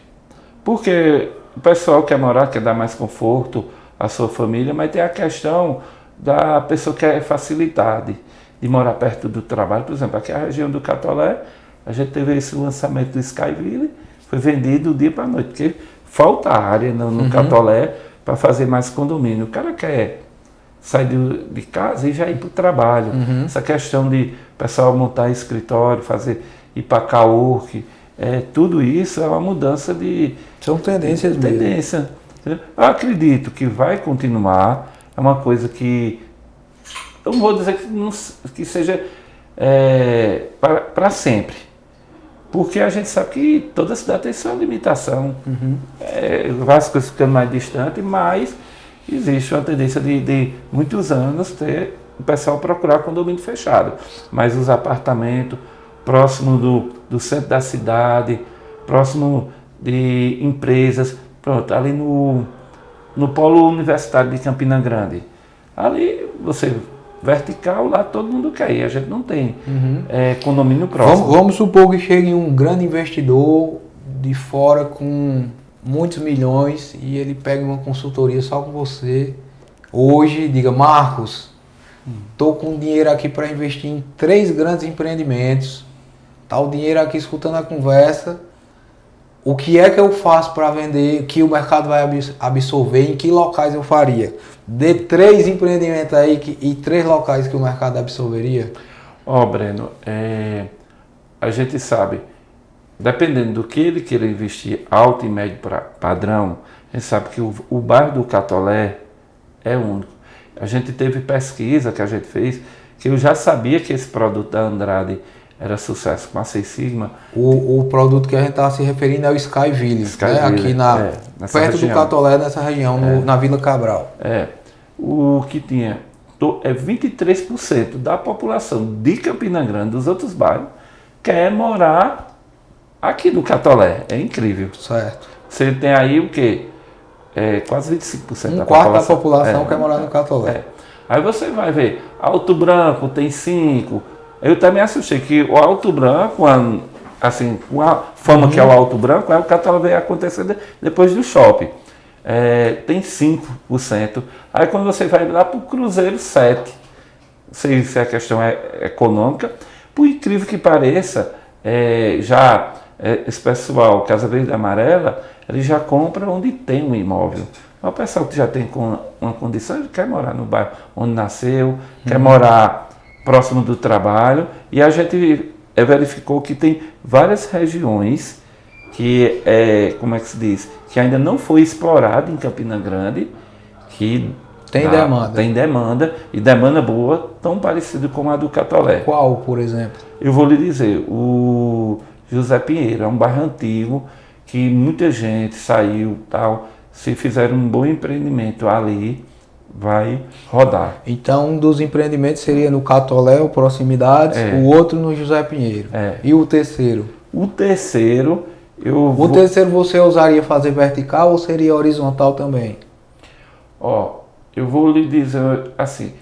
Porque o pessoal quer morar, quer dar mais conforto à sua família, mas tem a questão da pessoa que quer facilidade de morar perto do trabalho. Por exemplo, aqui a região do Catolé, a gente teve esse lançamento do Skyville, foi vendido do dia para a noite, porque falta área no Catolé para fazer mais condomínio. O cara quer sair de casa e já ir para o trabalho. Essa questão de o pessoal montar escritório, ir para cowork, tudo isso é uma mudança de... São tendências mesmo. Tendência. Eu acredito que vai continuar, é uma coisa que... Eu não vou dizer que seja para sempre. Porque a gente sabe que toda cidade tem sua limitação. Várias coisas ficando mais distantes, mas existe uma tendência de muitos anos ter o pessoal procurar condomínio fechado. Mas os apartamentos próximo do centro da cidade, próximo de empresas, pronto, ali no polo universitário de Campina Grande. Ali você... vertical, lá todo mundo quer ir, a gente não tem condomínio próximo. Vamos supor que chegue um grande investidor de fora com muitos milhões e ele pega uma consultoria só com você. Hoje, diga, Marcos, estou com dinheiro aqui para investir em 3 grandes empreendimentos, tá o dinheiro aqui escutando a conversa, o que é que eu faço para vender, que o mercado vai absorver, em que locais eu faria? Dê 3 empreendimentos aí e 3 locais que o mercado absorveria? Breno, a gente sabe, dependendo do que ele queira investir, alto e médio padrão, a gente sabe que o bairro do Catolé é único. A gente teve pesquisa que a gente fez, que eu já sabia que esse produto da Andrade era sucesso com a Seis Sigma. O produto que a gente está se referindo é o Skyville, né? Aqui perto do Catolé, nessa região, na Vila Cabral. O que tinha 23% da população de Campina Grande, dos outros bairros, quer morar aqui no Catolé. É incrível. Certo. Você tem aí o quê? Quase 25% da população. Um quarto da população quer morar no Catolé. Aí você vai ver, Alto Branco tem 5%. Eu também assustei que o Alto Branco, assim, com a fama que é o Alto Branco, o Catolé veio acontecer depois do shopping. Tem 5%. Aí quando você vai lá para o Cruzeiro, 7%. Não sei se a questão é econômica. Por incrível que pareça, esse pessoal, Casa Verde e Amarela, ele já compra onde tem um imóvel. Mas o pessoal que já tem uma condição, ele quer morar no bairro onde nasceu, quer morar próximo do trabalho. E a gente verificou que tem várias regiões que como é que se diz, que ainda não foi explorado em Campina Grande, que tem demanda e demanda boa, tão parecida com a do Catolé. Qual, por exemplo? Eu vou lhe dizer, o José Pinheiro é um bairro antigo que muita gente saiu, tal, se fizer um bom empreendimento ali, vai rodar. Então, um dos empreendimentos seria no Catolé, ou proximidades, o outro no José Pinheiro. E o terceiro? O terceiro, terceiro você usaria fazer vertical ou seria horizontal também? Eu vou lhe dizer assim,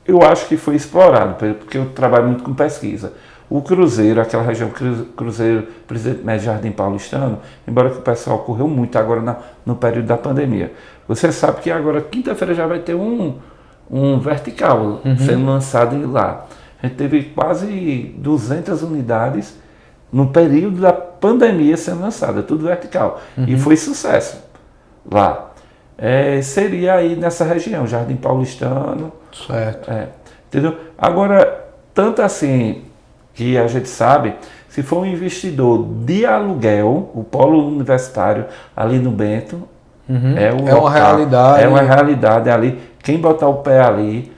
eu acho que foi explorado, porque eu trabalho muito com pesquisa. O Cruzeiro, aquela região Cruzeiro, Presidente Médio Jardim Paulistano, embora que o pessoal correu muito agora no período da pandemia. Você sabe que agora, quinta-feira, já vai ter um vertical sendo lançado lá. A gente teve quase 200 unidades no período da pandemia sendo lançada, tudo vertical. E foi sucesso lá. Seria aí nessa região, Jardim Paulistano. Certo. Entendeu? Agora, tanto assim que a gente sabe, se for um investidor de aluguel, o polo universitário ali no Bento, Uhum. É o É uma local, realidade. é uma realidade ali. Quem botar o pé ali,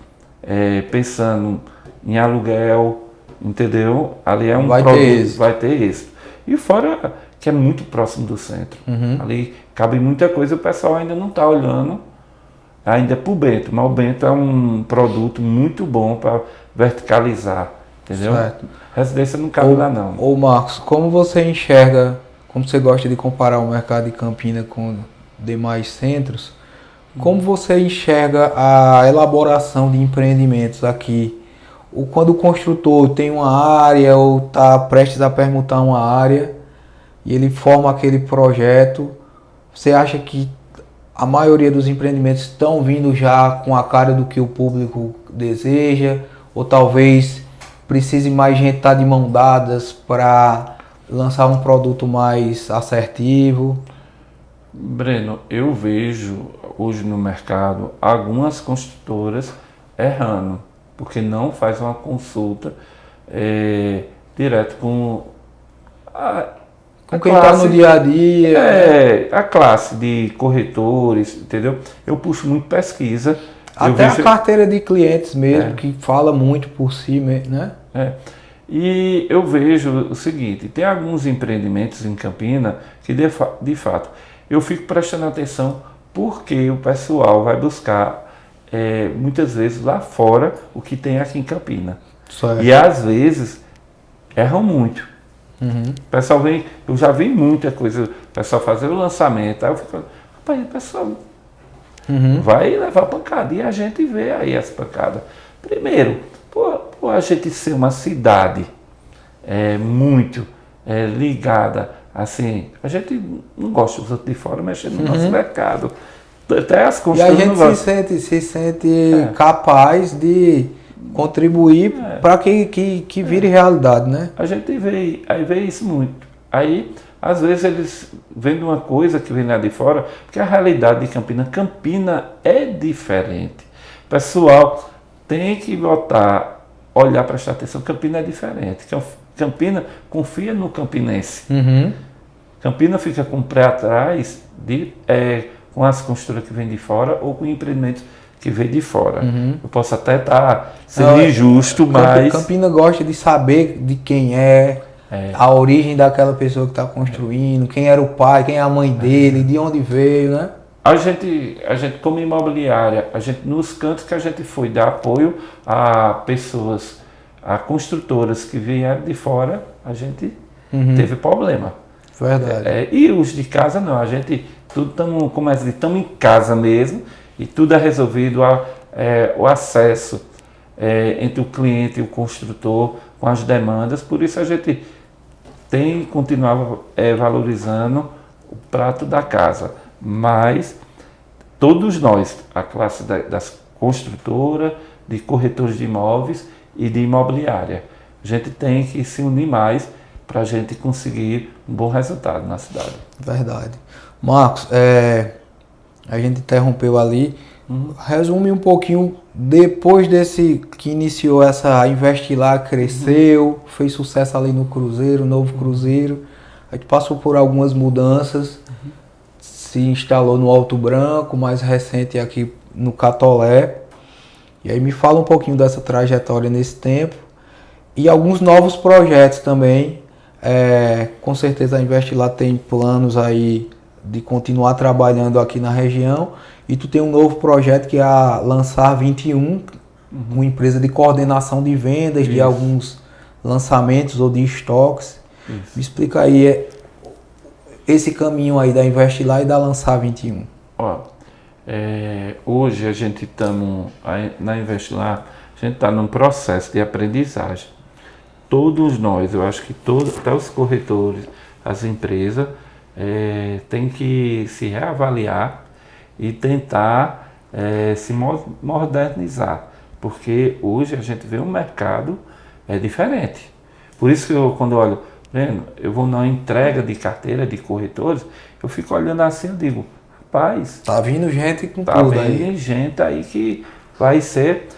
pensando em aluguel, entendeu? Ali é um Vai ter produto, êxito. vai ter êxito. E fora que é muito próximo do centro. Uhum. Ali cabe muita coisa, o pessoal ainda não está olhando ainda para o Bento, mas o Bento é um produto muito bom para verticalizar, entendeu? Certo. Residência não cabe lá não. Ô Marcos, como você enxerga, como você gosta de comparar o mercado de Campina com demais centros, como você enxerga a elaboração de empreendimentos aqui? Quando o construtor tem uma área ou está prestes a permutar uma área e ele forma aquele projeto, você acha que a maioria dos empreendimentos estão vindo já com a cara do que o público deseja? Ou talvez precise mais gente estar de mão dadas para lançar um produto mais assertivo? Breno, eu vejo hoje no mercado algumas construtoras errando, porque não faz uma consulta direto com Com quem está no dia a dia. a classe de corretores, entendeu? Eu puxo muito pesquisa. Até a carteira de clientes mesmo, que fala muito por si, né? E eu vejo o seguinte, tem alguns empreendimentos em Campina que de fato eu fico prestando atenção porque o pessoal vai buscar muitas vezes lá fora o que tem aqui em Campina. Certo. E às vezes erram muito. Uhum. O pessoal vem, eu já vi muita coisa, o pessoal fazer o lançamento, aí eu fico, rapaz, o pessoal vai levar pancada e a gente vê aí as pancadas. Primeiro, por a gente ser uma cidade muito ligada, assim, a gente não gosta dos outros de fora mexendo no nosso mercado. Até as E a gente se sente capaz de contribuir para que vire realidade, né? A gente vê isso muito. Aí, às vezes, eles vendo uma coisa que vem lá de fora, porque a realidade de Campina é diferente. Pessoal, tem que olhar, prestar atenção, Campina é diferente. Campina confia no campinense. Uhum. Campina fica com o pé atrás com as construtoras que vêm de fora ou com empreendimentos que vem de fora. Eu posso até estar sendo injusto, mas... Campina gosta de saber de quem a origem daquela pessoa que está construindo, quem era o pai, quem é a mãe dele, de onde veio, né? A gente como imobiliária, nos cantos que a gente foi dar apoio a pessoas, a construtoras que vieram de fora, a gente teve problema. Verdade. E os de casa não, a gente estamos em casa mesmo e tudo é resolvido, o acesso entre o cliente e o construtor com as demandas, por isso a gente tem que continuar valorizando o prato da casa, mas todos nós, a classe das construtoras, de corretores de imóveis e de imobiliária, a gente tem que se unir mais para a gente conseguir um bom resultado na cidade. Verdade. Marcos, a gente interrompeu ali. Resume um pouquinho, depois desse que iniciou essa Investir Lá, cresceu, fez sucesso ali no Cruzeiro, novo Cruzeiro, a gente passou por algumas mudanças, se instalou no Alto Branco, mais recente aqui no Catolé. E aí me fala um pouquinho dessa trajetória nesse tempo e alguns novos projetos também. Com certeza a Investir Lá tem planos aí de continuar trabalhando aqui na região. E tu tem um novo projeto que é a Lançar 21, uma empresa de coordenação de vendas de alguns lançamentos ou de estoques. Isso. Me explica aí esse caminho aí da Investir Lá e da Lançar 21. Hoje a gente estamos na Investir Lá, a gente está num processo de aprendizagem. Todos nós, eu acho que até os corretores, as empresas, têm que se reavaliar e tentar se modernizar, porque hoje a gente vê um mercado diferente. Por isso que quando eu olho, eu vou na entrega de carteira de corretores, eu fico olhando assim, eu digo, rapaz, tá vindo gente com tudo aí. Tá vindo gente aí que vai ser,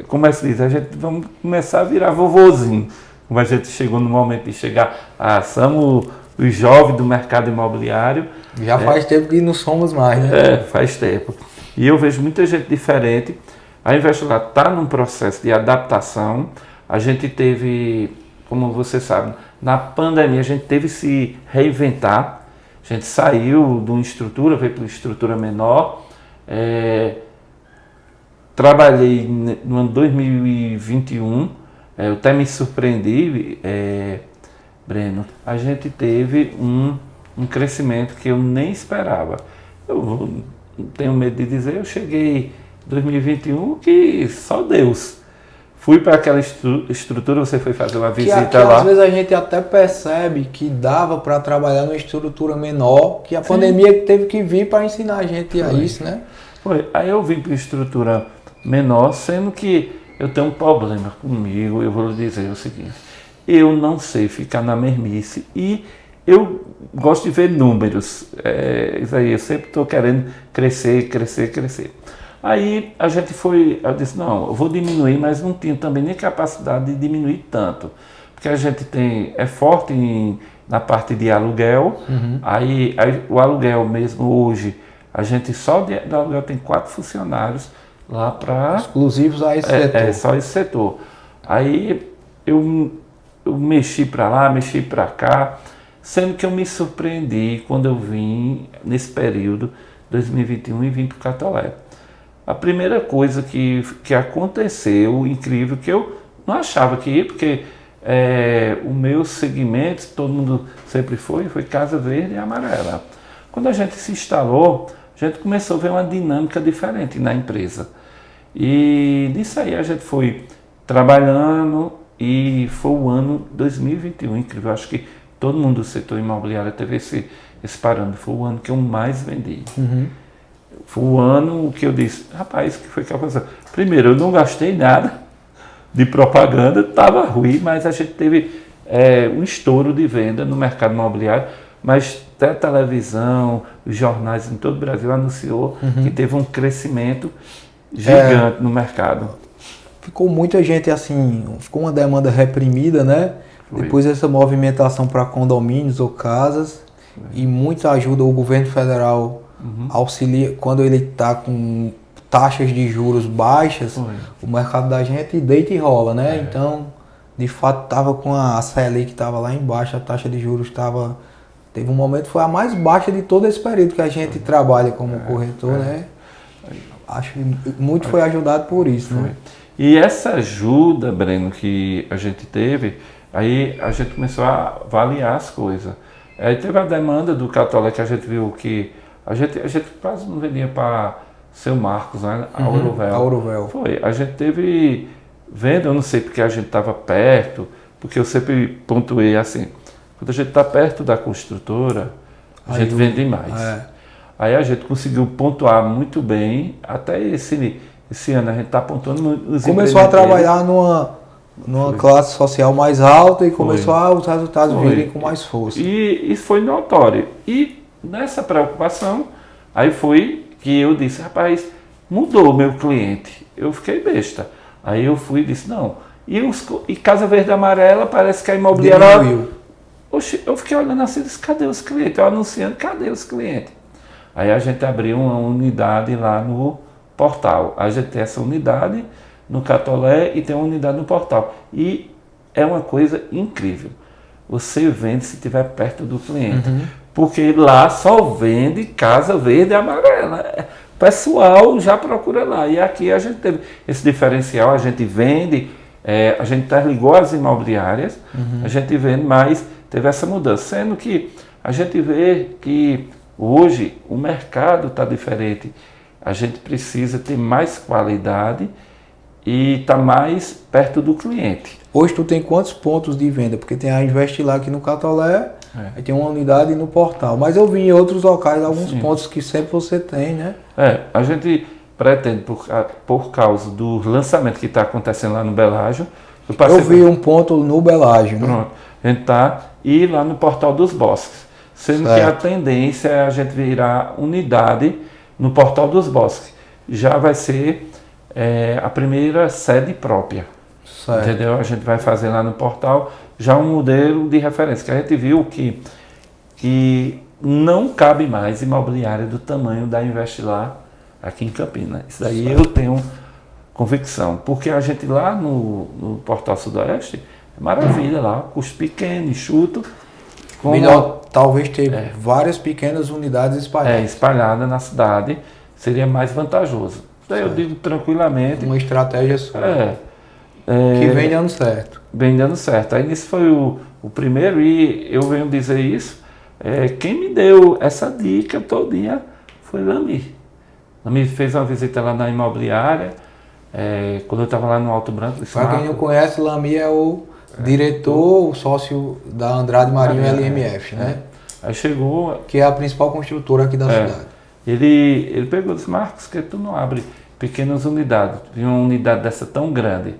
como é que se diz, a gente vamos começar a virar vovozinho. Como a gente chegou no momento de chegar, somos os jovens do mercado imobiliário. Já faz tempo que não somos mais, né? Faz tempo. E eu vejo muita gente diferente. A Investilar está num processo de adaptação. A gente teve, como você sabe, na pandemia a gente teve que se reinventar. A gente saiu de uma estrutura, veio para uma estrutura menor. Trabalhei no ano 2021, eu até me surpreendi, Breno. A gente teve um crescimento que eu nem esperava. Eu não tenho medo de dizer, eu cheguei em 2021 que só Deus. Fui para aquela estrutura, você foi fazer uma visita lá. Às vezes a gente até percebe que dava para trabalhar numa estrutura menor, que a pandemia teve que vir para ensinar a gente a isso, né? Foi. Aí eu vim para estrutura menor, sendo que eu tenho um problema comigo. Eu vou lhe dizer o seguinte: eu não sei ficar na mesmice e eu gosto de ver números. Isso aí, eu sempre estou querendo crescer. Aí a gente eu disse, não, eu vou diminuir, mas não tinha também nem capacidade de diminuir tanto. Porque a gente é forte na parte de aluguel, aí o aluguel mesmo hoje, a gente só do aluguel tem 4 funcionários lá para... exclusivos a esse setor. Só esse setor. Aí eu mexi para lá, mexi para cá, sendo que eu me surpreendi quando eu vim nesse período, 2021, e vim para o Catolé. A primeira coisa que aconteceu, incrível, que eu não achava que ia, porque o meu segmento, todo mundo sempre foi Casa Verde e Amarela. Quando a gente se instalou, a gente começou a ver uma dinâmica diferente na empresa. E nisso aí a gente foi trabalhando e foi o ano 2021, incrível. Acho que todo mundo do setor imobiliário teve esse parâmetro. Foi o ano que eu mais vendi. Foi o ano que eu disse, rapaz, o que foi que aconteceu? Primeiro, eu não gastei nada de propaganda, estava ruim, mas a gente teve um estouro de venda no mercado imobiliário, mas até a televisão, os jornais em todo o Brasil anunciou que teve um crescimento gigante no mercado. Ficou muita gente assim, ficou uma demanda reprimida, né? Foi. Depois essa movimentação para condomínios ou casas e muita ajuda o governo federal auxilia quando ele está com taxas de juros baixas, o mercado da gente deita e rola, né? Então, de fato, estava com a Selic que estava lá embaixo, a taxa de juros estava... Teve um momento que foi a mais baixa de todo esse período que a gente trabalha como corretor, né? Acho que muito foi ajudado por isso, né? E essa ajuda, Breno, que a gente teve, aí a gente começou a avaliar as coisas. Aí teve a demanda do Catolé, que a gente viu que a gente quase não vendia para Seu Marcos, né? A Aurovel. Foi. A gente teve venda, eu não sei porque a gente estava perto, porque eu sempre pontuei assim, quando a gente está perto da construtora, a gente vende mais. Aí a gente conseguiu pontuar muito bem, até esse ano a gente está pontuando nos começou a trabalhar numa classe social mais alta e começou os resultados virem com mais força. E foi notório. E nessa preocupação, aí foi que eu disse, rapaz, mudou o meu cliente. Eu fiquei besta. Aí eu fui e disse, não. E Casa Verde e Amarela, parece que a imobiliária... Oxe, eu fiquei olhando assim, disse, cadê os clientes? Eu anunciando, cadê os clientes? Aí a gente abriu uma unidade lá no portal. A gente tem essa unidade no Catolé e tem uma unidade no portal. E é uma coisa incrível. Você vende se estiver perto do cliente. Porque lá só vende Casa Verde e Amarela. O pessoal já procura lá. E aqui a gente teve esse diferencial. A gente vende, a gente interligou as imobiliárias, a gente vende, mas teve essa mudança. Sendo que a gente vê que hoje o mercado está diferente. A gente precisa ter mais qualidade e estar mais perto do cliente. Hoje tu tem quantos pontos de venda? Porque tem a Investilar aqui no Catolé, aí tem uma unidade no portal. Mas eu vi em outros locais alguns pontos que sempre você tem, né? A gente pretende, por causa do lançamento que está acontecendo lá no Belágio. Eu vi um ponto no Belágio, né? Pronto. A gente está e lá no Portal dos Bosques. Sendo que a tendência é a gente virar unidade no Portal dos Bosques. Já vai ser a primeira sede própria. Entendeu? A gente vai fazer lá no portal já um modelo de referência, que a gente viu que que não cabe mais imobiliária do tamanho da Investilar aqui em Campinas. Isso daí eu tenho convicção, porque a gente lá no Portal Sudoeste, é maravilha lá, custo pequeno, enxuto. Melhor talvez ter várias pequenas unidades espalhadas. Espalhada na cidade, seria mais vantajoso. Daí eu digo tranquilamente. Uma estratégia sua. Que vem dando certo. Vem dando certo. Aí nisso foi o primeiro, e eu venho dizer isso, quem me deu essa dica todinha foi Lami. Lami fez uma visita lá na imobiliária, quando eu estava lá no Alto Branco. Para quem não conhece, Lami é o diretor, o sócio da Andrade Marinho LMF, né? Aí chegou... Que é a principal construtora aqui da cidade. Ele pegou e disse, Marcos, que tu não abre pequenas unidades? Vi uma unidade dessa tão grande.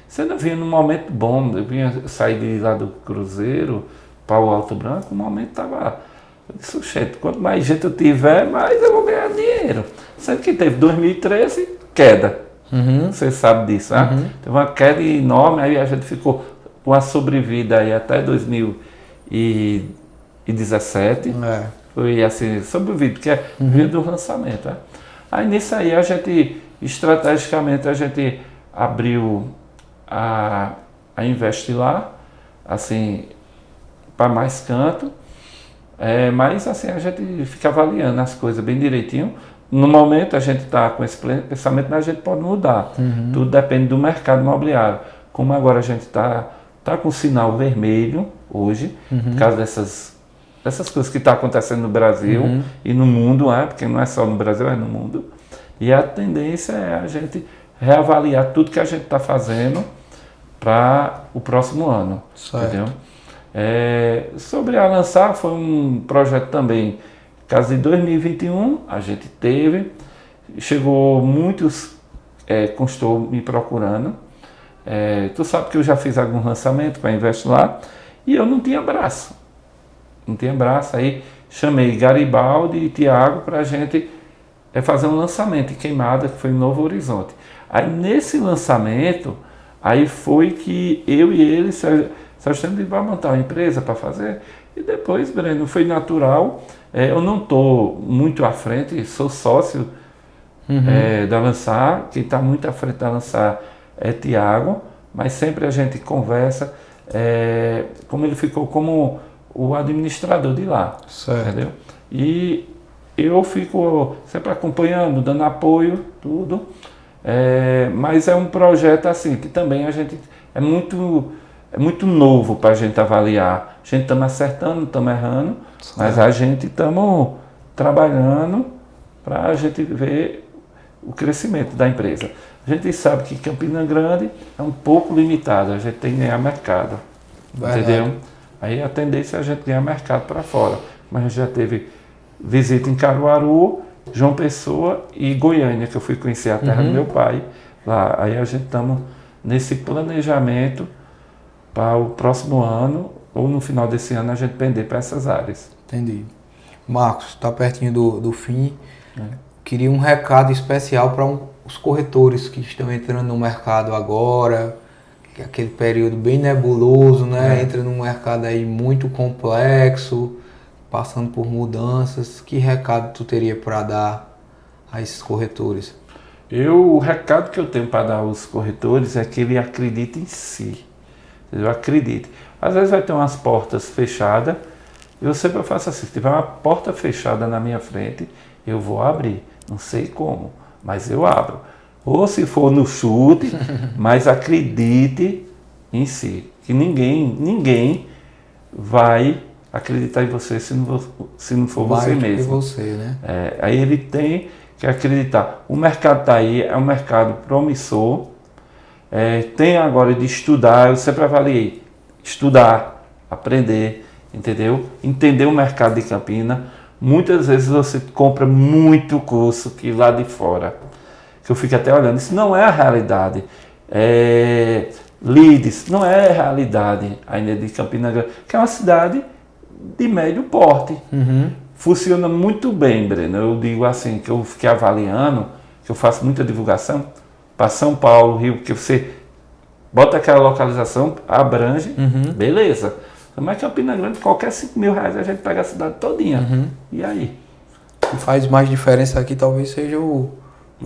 Você não vinha num momento bom, eu vinha sair de lá do Cruzeiro para o Alto Branco, o momento estava... Eu disse, gente, quanto mais gente eu tiver, mais eu vou ganhar dinheiro. Sendo que teve 2013, queda. Você sabe disso, né? Teve uma queda enorme, aí a gente ficou com a sobrevida aí até 2017. Foi assim, sobrevida, porque é vida do lançamento. Né? Aí nisso aí a gente, estrategicamente, a gente abriu a Investilar, assim, para mais canto, mas assim, a gente fica avaliando as coisas bem direitinho. No momento a gente está com esse pensamento, mas a gente pode mudar. Tudo depende do mercado imobiliário. Como agora a gente está com o sinal vermelho hoje, por causa dessas coisas que estão acontecendo no Brasil e no mundo, porque não é só no Brasil, é no mundo. E a tendência é a gente reavaliar tudo que a gente está fazendo para o próximo ano. Entendeu? Sobre a lançar, foi um projeto também, caso de 2021, a gente teve, chegou muitos consultores me procurando. Tu sabe que eu já fiz algum lançamento para Investilar e eu não tinha braço. Aí chamei Garibaldi e Tiago para a gente fazer um lançamento em Queimada, que foi em Novo Horizonte. Aí nesse lançamento, aí foi que eu e ele, Sérgio vai montar uma empresa para fazer. E depois, Breno, foi natural. Eu não estou muito à frente, sou sócio da Lançar. Quem está muito à frente da Lançar é Tiago, mas sempre a gente conversa, como ele ficou como o administrador de lá. Entendeu? E eu fico sempre acompanhando, dando apoio, tudo. Mas é um projeto assim, que também a gente é muito novo para a gente avaliar. A gente estamos acertando, estamos errando, mas a gente estamos trabalhando para a gente ver o crescimento da empresa. A gente sabe que Campina Grande é um pouco limitado, a gente tem que ganhar mercado. Entendeu? Aí a tendência é a gente ganhar mercado para fora. Mas a gente já teve visita em Caruaru, João Pessoa e Goiânia, que eu fui conhecer a terra do meu pai lá. Aí a gente estamos nesse planejamento para o próximo ano, ou no final desse ano, a gente pender para essas áreas. Entendi. Marcos, está pertinho do fim. Queria um recado especial para os corretores que estão entrando no mercado agora, que é aquele período bem nebuloso, né? Entra num mercado aí muito complexo, passando por mudanças. Que recado tu teria para dar a esses corretores? O recado que eu tenho para dar aos corretores é que ele acredite em si. Eu acredito. Às vezes vai ter umas portas fechadas, eu sempre faço assim, se tiver uma porta fechada na minha frente, eu vou abrir. Não sei como, mas eu abro. Ou se for no chute, mas acredite em si. Que ninguém vai acreditar em você se não for você mesmo. Você, né? Aí ele tem que acreditar. O mercado está aí, é um mercado promissor. Tem agora de estudar, eu sempre avaliei. Estudar, aprender, entendeu? Entender o mercado de Campina. Muitas vezes você compra muito curso que lá de fora, que eu fico até olhando, isso não é a realidade. Leeds não é a realidade ainda de Campina Grande, que é uma cidade de médio porte. Funciona muito bem, Breno. Eu digo assim, que eu fiquei avaliando, que eu faço muita divulgação para São Paulo, Rio, porque você bota aquela localização, abrange, beleza. Mas Campina Grande, qualquer 5 mil reais a gente pega a cidade todinha. E aí? O que faz mais diferença aqui talvez seja o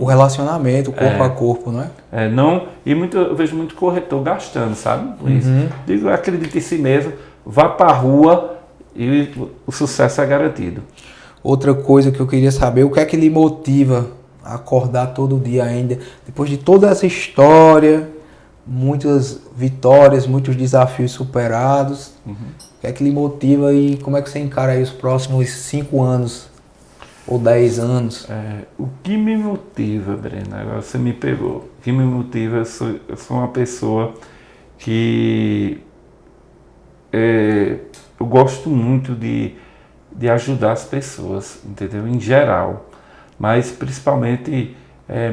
relacionamento, corpo a corpo, né? Não, e eu vejo muito corretor gastando, sabe? Com isso. Digo, acredite em si mesmo, vá para a rua e o sucesso é garantido. Outra coisa que eu queria saber, o que é que lhe motiva a acordar todo dia ainda, depois de toda essa história, muitas vitórias, muitos desafios superados, o que é que lhe motiva e como é que você encara aí os próximos 5 anos ou 10 anos? O que me motiva, Breno, agora você me pegou, o que me motiva, eu sou uma pessoa que eu gosto muito de ajudar as pessoas, entendeu? Em geral, mas principalmente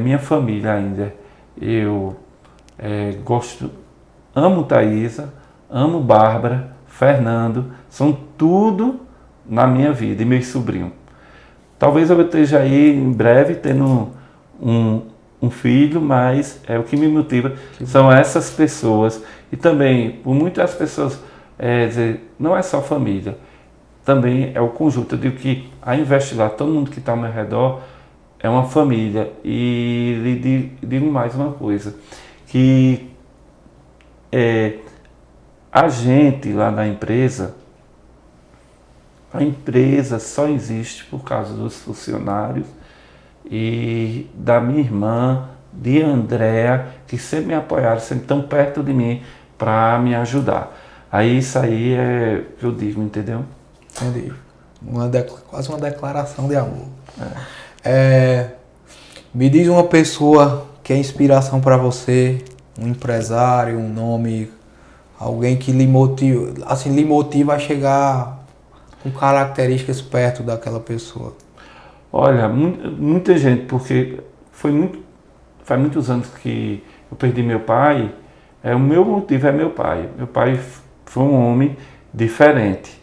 minha família ainda. Eu amo Thaisa, amo Bárbara, Fernando, são tudo na minha vida, e meus sobrinhos. Talvez eu esteja aí em breve tendo um filho, mas o que me motiva são essas pessoas. E também, por muitas pessoas, dizer, não é só família, também é o conjunto. Eu digo que a Investilar, todo mundo que está ao meu redor é uma família. E lhe digo mais uma coisa, que a gente lá na empresa, a empresa só existe por causa dos funcionários e da minha irmã, de Andréa, que sempre me apoiaram, sempre tão perto de mim para me ajudar. Aí isso aí é o que eu digo, entendeu? Entendi. Quase uma declaração de amor. Me diz uma pessoa que é inspiração para você, um empresário, um nome, alguém que lhe motiva a chegar com características perto daquela pessoa. Olha, muita gente, porque faz muitos anos que eu perdi meu pai. O meu motivo é meu pai. Meu pai foi um homem diferente.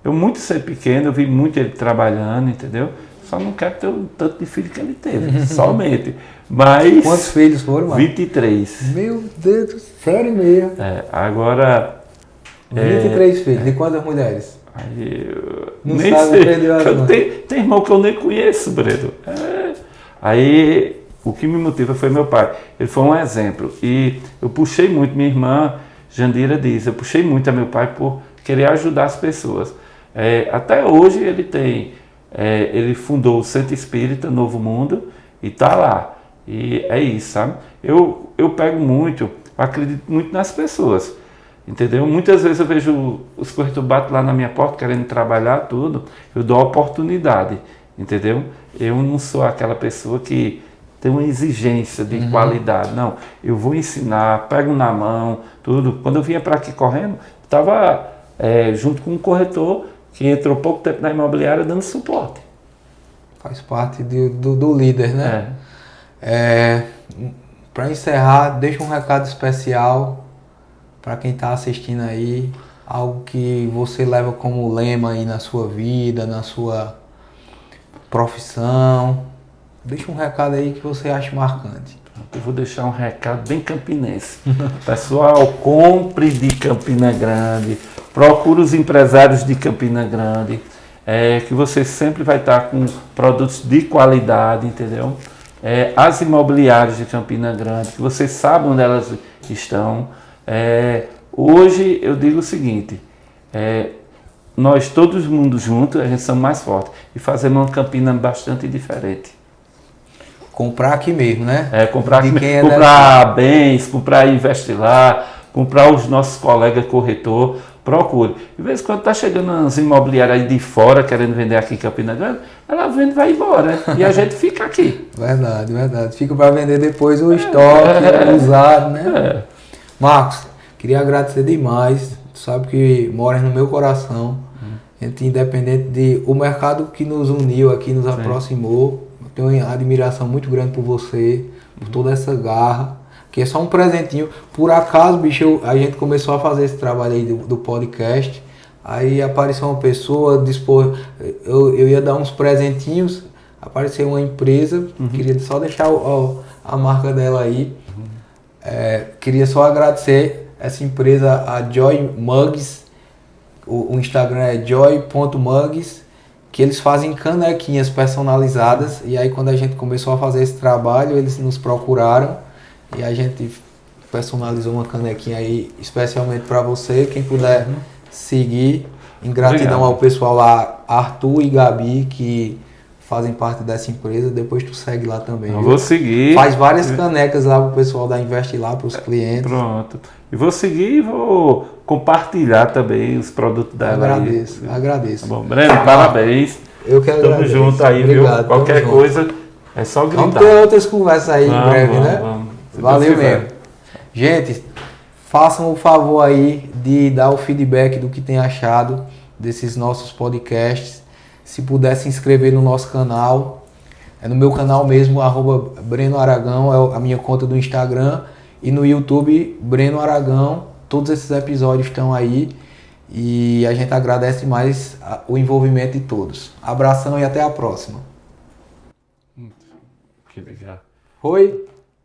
Eu muito ser pequeno, eu vi muito ele trabalhando, entendeu? Só não quero ter o tanto de filho que ele teve, somente. Mas quantos filhos foram, mano? 23. Meu Deus do céu, sério mesmo? Agora... 23 filhos, de quantas mulheres? Aí não nem sabe, sei. Tem irmão que eu nem conheço, Breno. Aí o que me motiva foi meu pai. Ele foi um exemplo. E eu puxei muito, minha irmã Jandira diz, eu puxei muito a meu pai por querer ajudar as pessoas. Até hoje ele fundou o Centro Espírita Novo Mundo e está lá. E é isso, sabe? Eu pego muito, eu acredito muito nas pessoas. Entendeu? Muitas vezes eu vejo os corretores batem lá na minha porta querendo trabalhar tudo, eu dou a oportunidade, entendeu? Eu não sou aquela pessoa que tem uma exigência de qualidade, não. Eu vou ensinar, pego na mão, tudo. Quando eu vinha para aqui correndo, estava junto com um corretor que entrou pouco tempo na imobiliária dando suporte. Faz parte do líder, né? Para encerrar, deixa um recado especial para quem está assistindo aí, algo que você leva como lema aí na sua vida, na sua profissão. Deixa um recado aí que você acha marcante. Eu vou deixar um recado bem campinense. Pessoal, compre de Campina Grande, procure os empresários de Campina Grande, que você sempre vai estar com produtos de qualidade, entendeu? As imobiliárias de Campina Grande, que você sabe onde elas estão. Hoje eu digo o seguinte, nós todos mundo juntos, a gente somos mais fortes e fazemos uma Campina bastante diferente. Comprar aqui mesmo, né? Comprar aqui mesmo, comprar bens, comprar Investilar, comprar os nossos colegas corretor, procure. De vez em quando está chegando umas imobiliárias aí de fora querendo vender aqui em Campina Grande, ela vende e vai embora, e a gente fica aqui. Verdade. Fica para vender depois o estoque usado, né? Marcos, queria agradecer demais. Tu sabe que moras no meu coração. A gente, independente de o mercado que nos uniu aqui, nos aproximou. Eu tenho uma admiração muito grande por você, por toda essa garra. Que é só um presentinho. Por acaso, bicho, a gente começou a fazer esse trabalho aí do podcast. Aí apareceu uma pessoa, dispôs, eu ia dar uns presentinhos. Apareceu uma empresa, queria só deixar a marca dela aí. Queria só agradecer essa empresa, a Joy Mugs, O Instagram é joy.mugs, que eles fazem canequinhas personalizadas. E aí quando a gente começou a fazer esse trabalho, eles nos procuraram e a gente personalizou uma canequinha aí especialmente para você. Quem puder seguir, em gratidão Obrigado. ao pessoal lá, Arthur e Gabi, que fazem parte dessa empresa. Depois tu segue lá também. Eu Viu? vou seguir. Faz várias canecas lá pro pessoal da Investe lá, pros clientes. Pronto. E vou seguir e vou compartilhar também os produtos dela Agradeço, aí. agradeço. Tá bom, Breno, parabéns. Eu que Tamo agradeço. junto aí, Obrigado, viu? Qualquer tamo junto. coisa é só gritar. Vamos ter outras conversas aí em breve, né? Vamos. Se Valeu Deus quiser. mesmo. Gente, façam o favor aí de dar o feedback do que tem achado desses nossos podcasts. Se puder se inscrever no nosso canal, é no meu canal mesmo, @Breno Aragão, é a minha conta do Instagram, e no YouTube, Breno Aragão. Todos esses episódios estão aí e a gente agradece mais o envolvimento de todos. Abração e até a próxima. Que legal. Oi?